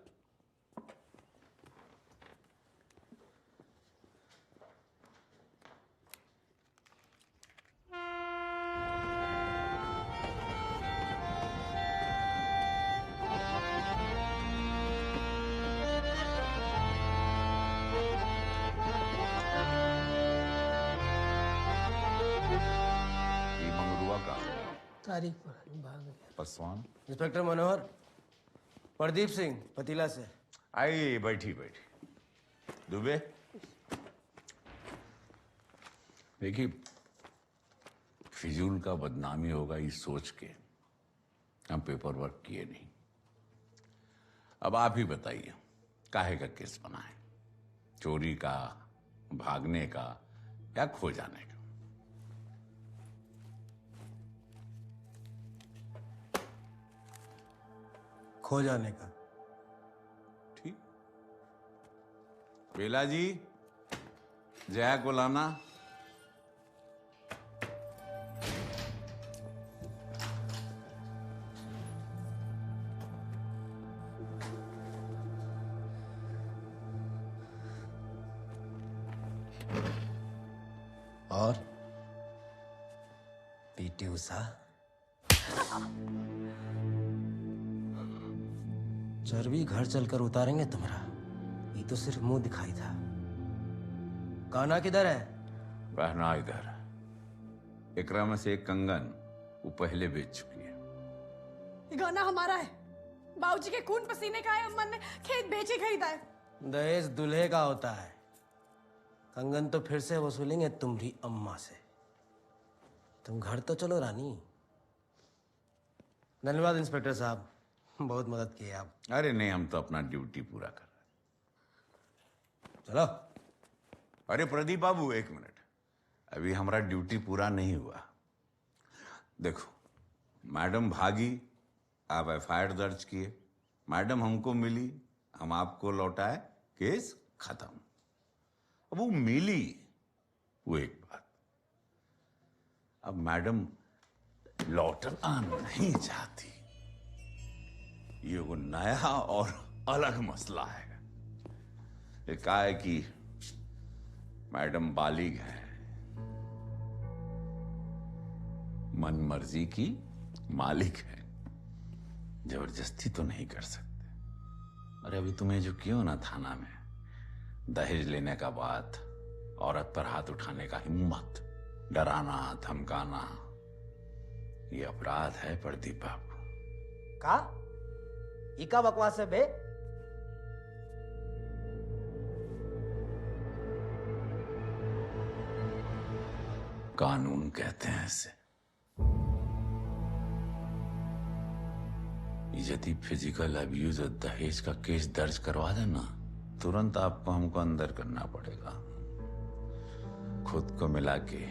ये मंगरुआ का तारीख पर भाग गया। पसवान। इंस्पेक्टर मनोहर, प्रदीप सिंह पतीला से। आइए, बैठी बैठी। दुबे, देखिए, फिजूल का बदनामी होगा इस सोच के हम पेपर वर्क किए नहीं। अब आप ही बताइए, काहे का केस बनाए? चोरी का, भागने का या खो जाने का? खो जाने का। ठीक। बेला जी, जया को लाना। और पीटी उषा? चर्बी घर चलकर उतारेंगे तुम्हारा। ये तो सिर्फ मुंह दिखाई था। काना किधर है? बहना इधर। एकरा में से एक कंगन वो पहले बेच चुकी है। ये गाना हमारा है। बाबूजी के खून पसीने का है। अम्मा ने खेत बेचे खरीदा है। दहेज दूल्हे का होता है। कंगन तो फिर से वसूलेंगे तुम्हारी अम्मा से। तुम घर तो चलो रानी। धन्यवाद इंस्पेक्टर साहब, बहुत मदद की आप। अरे नहीं, हम तो अपना ड्यूटी पूरा कर रहे। चलो। अरे प्रदीप बाबू, एक मिनट। अभी हमारा ड्यूटी पूरा नहीं हुआ। देखो, मैडम भागी, आप एफआईआर दर्ज किए, मैडम हमको मिली, हम आपको लौटाए, केस खत्म। अब वो मिली, वो एक बात। अब मैडम लौटना नहीं चाहती, ये वो नया और अलग मसला है। एक है कि मैडम बालिग है, मन मर्जी की मालिक है, जबरदस्ती तो नहीं कर सकते। अरे अभी तुम्हें जो क्यों ना थाना में दहेज लेने का बात, औरत पर हाथ उठाने का हिम्मत, डराना धमकाना, ये अपराध है प्रदीप बाबू। का? इका बकवास है बे? कानून कहते हैं इसे। यदि फिजिकल अब्यूज और दहेज का केस दर्ज करवा देना तुरंत आपको हमको अंदर करना पड़ेगा। खुद को मिला के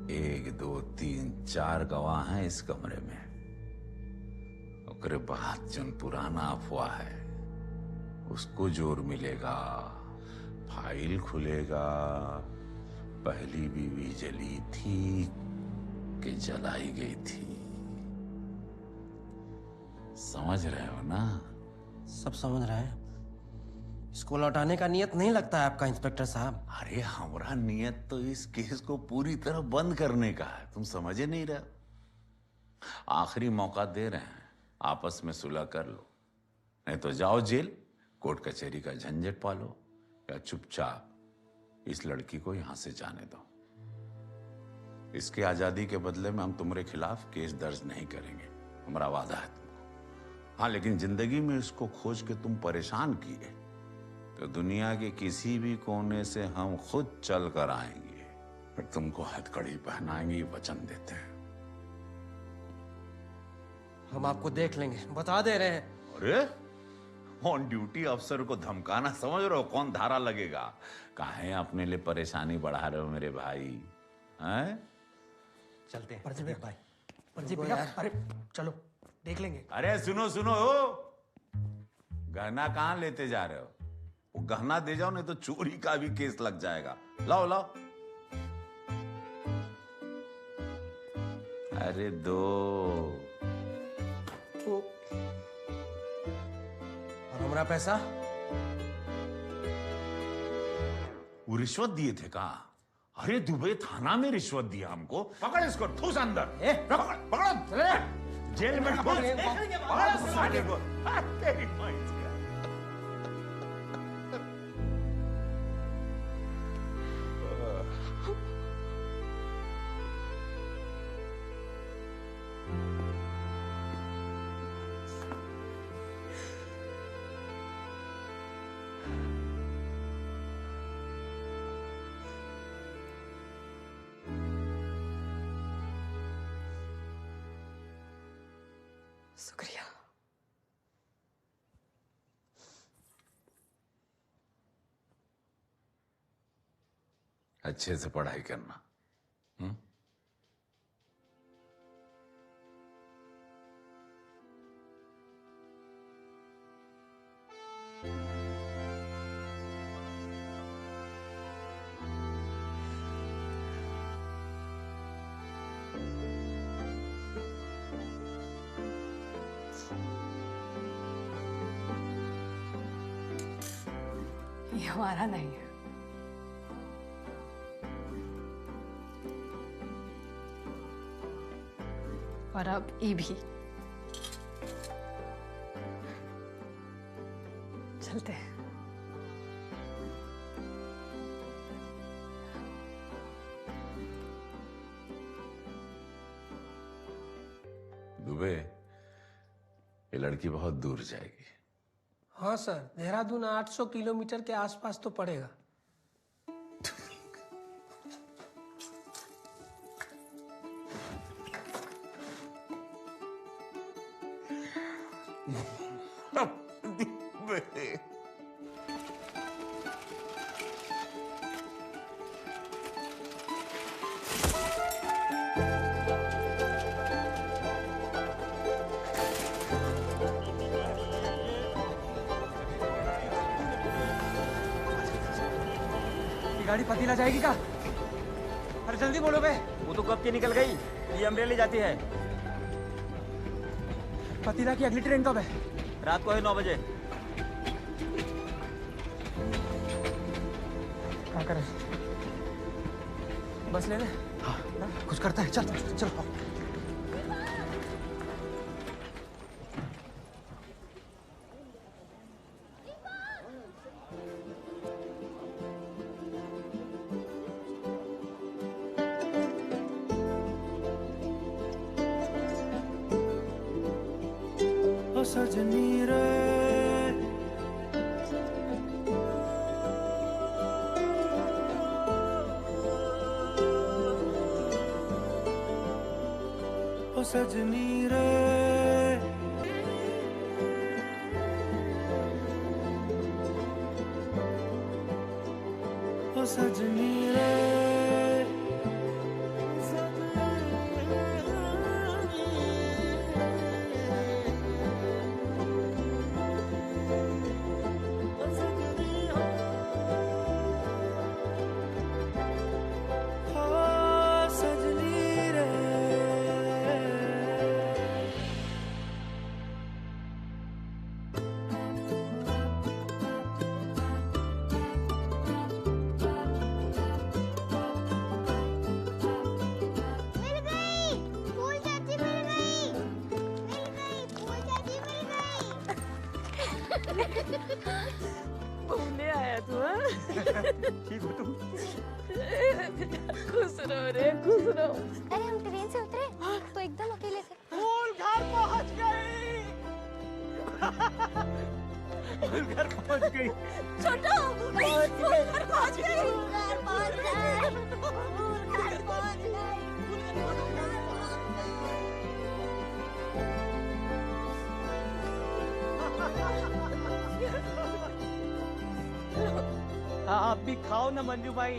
1, 2, 3, 4 गवाह हैं इस कमरे में। ओकरे बाद जन पुराना अफवाह है उसको जोर मिलेगा, फाइल खुलेगा। पहली बीवी जली थी कि जलाई गई थी, समझ रहे हो ना? सब समझ रहे हैं। इसको लौटाने का नियत नहीं लगता है आपका इंस्पेक्टर साहब। अरे हमारा नियत तो इस केस को पूरी तरह बंद करने का है, तुम समझे नहीं रहे? आखिरी मौका दे रहे हैं, आपस में सुलह कर लो, नहीं तो जाओ जेल, कोर्ट कचहरी का झंझट पालो, या चुपचाप इस लड़की को यहां से जाने दो। इसके आजादी के बदले में हम तुम्हारे खिलाफ केस दर्ज नहीं करेंगे, हमारा वादा है तुमको। हाँ, लेकिन जिंदगी में इसको खोज के तुम परेशान किए तो दुनिया के किसी भी कोने से हम खुद चल कर आएंगे, फिर तुमको हथकड़ी पहनाएंगे, वचन देते हैं। हम आपको देख लेंगे, बता दे रहे हैं। अरे ऑन ड्यूटी अफसर को धमकाना समझ रहे हो कौन धारा लगेगा? काहे अपने लिए परेशानी बढ़ा रहे हो मेरे भाई? हैं? चलते हैं। प्रदीप भाई, प्रदीप भैया, अरे चलो देख लेंगे। अरे सुनो सुनो, गहना कहाँ लेते जा रहे हो? वो गहना दे जाओ, नहीं तो चोरी का भी केस लग जाएगा। लाओ लाओ। अरे दो। और हमारा पैसा? वो रिश्वत दिए थे का? अरे दुबई थाना में रिश्वत दिया हमको। पकड़ इसको, ठूस अंदर। पकड़ पकड़ो, जेल में ठूस। पकड़ साले को। तेरी माँ इसका। शुक्रिया। अच्छे से पढ़ाई करना। ये हमारा नहीं है। और अब ये भी। चलते हैं। दुबे, ये लड़की बहुत दूर जाएगी। हाँ सर, देहरादून 800 किलोमीटर के आसपास तो पड़ेगा। गाड़ी पतीला जाएगी का? अरे जल्दी बोलो बे। वो तो कब की निकल गई, ये अमरेली जाती है। पतीला की अगली ट्रेन कब है? रात को है 9 बजे। क्या करें? बस ले ले। हाँ, कुछ करता है। चल चल। सजनी रे ओ सजनी रे ओ सजनी रे घूमने आया तू हाँ? ठीक हो तुम? खुश रहो रे, खुश रहो। अरे हम ट्रेन से उतरे तो एकदम अकेले थे। फूल घर पहुंच गई। फूल घर पहुंच गई। छोटू, फूल घर पहुंच गई। हाँ, आप भी खाओ ना मंजू भाई।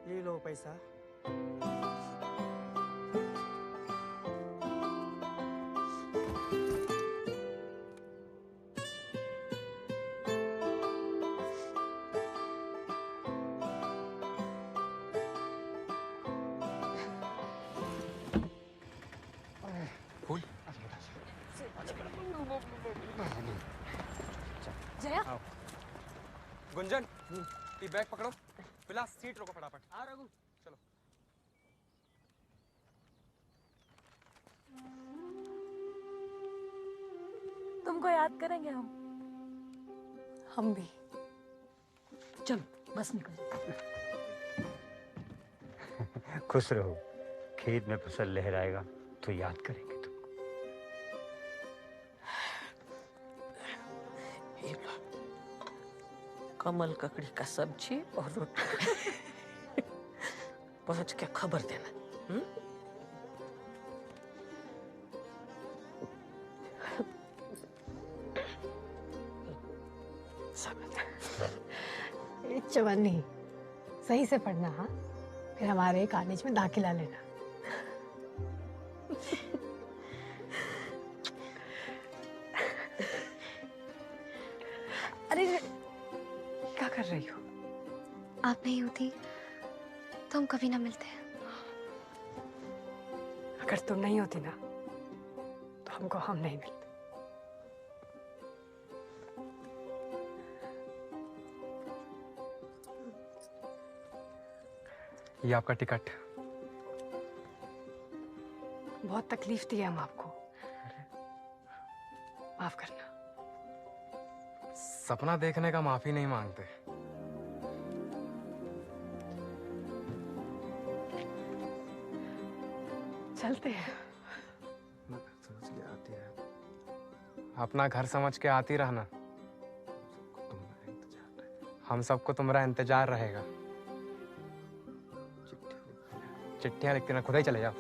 ये लो पैसा। फूल जया गुंजन ये बैग पकड़ो, फिलहाल सीट रोको फटाफट। आ रघु चलो। तुमको याद करेंगे हम भी। चलो बस निकल। खुश रहो, खेत में फसल लहराएगा तो याद करेंगे तुम। ये लो, कमल ककड़ी का सब्जी और रोटी। पहुंच के खबर देना। चवन्नी सही से पढ़ना, हाँ? फिर हमारे कॉलेज में दाखिला लेना। अरे क्या कर रही हो? आप नहीं होती तो हम कभी ना मिलते। अगर तुम नहीं होती ना तो हमको हम नहीं मिलते। ये आपका टिकट। बहुत तकलीफ दी है हम आपको, माफ करना। सपना देखने का माफी नहीं मांगते। चलते हैं। समझ के आती है। अपना घर समझ के आती रहना। हम सबको तुम्हारा इंतजार रहेगा। चिट्ठियां लिखते ना, खुद ही चले जाओ।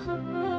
है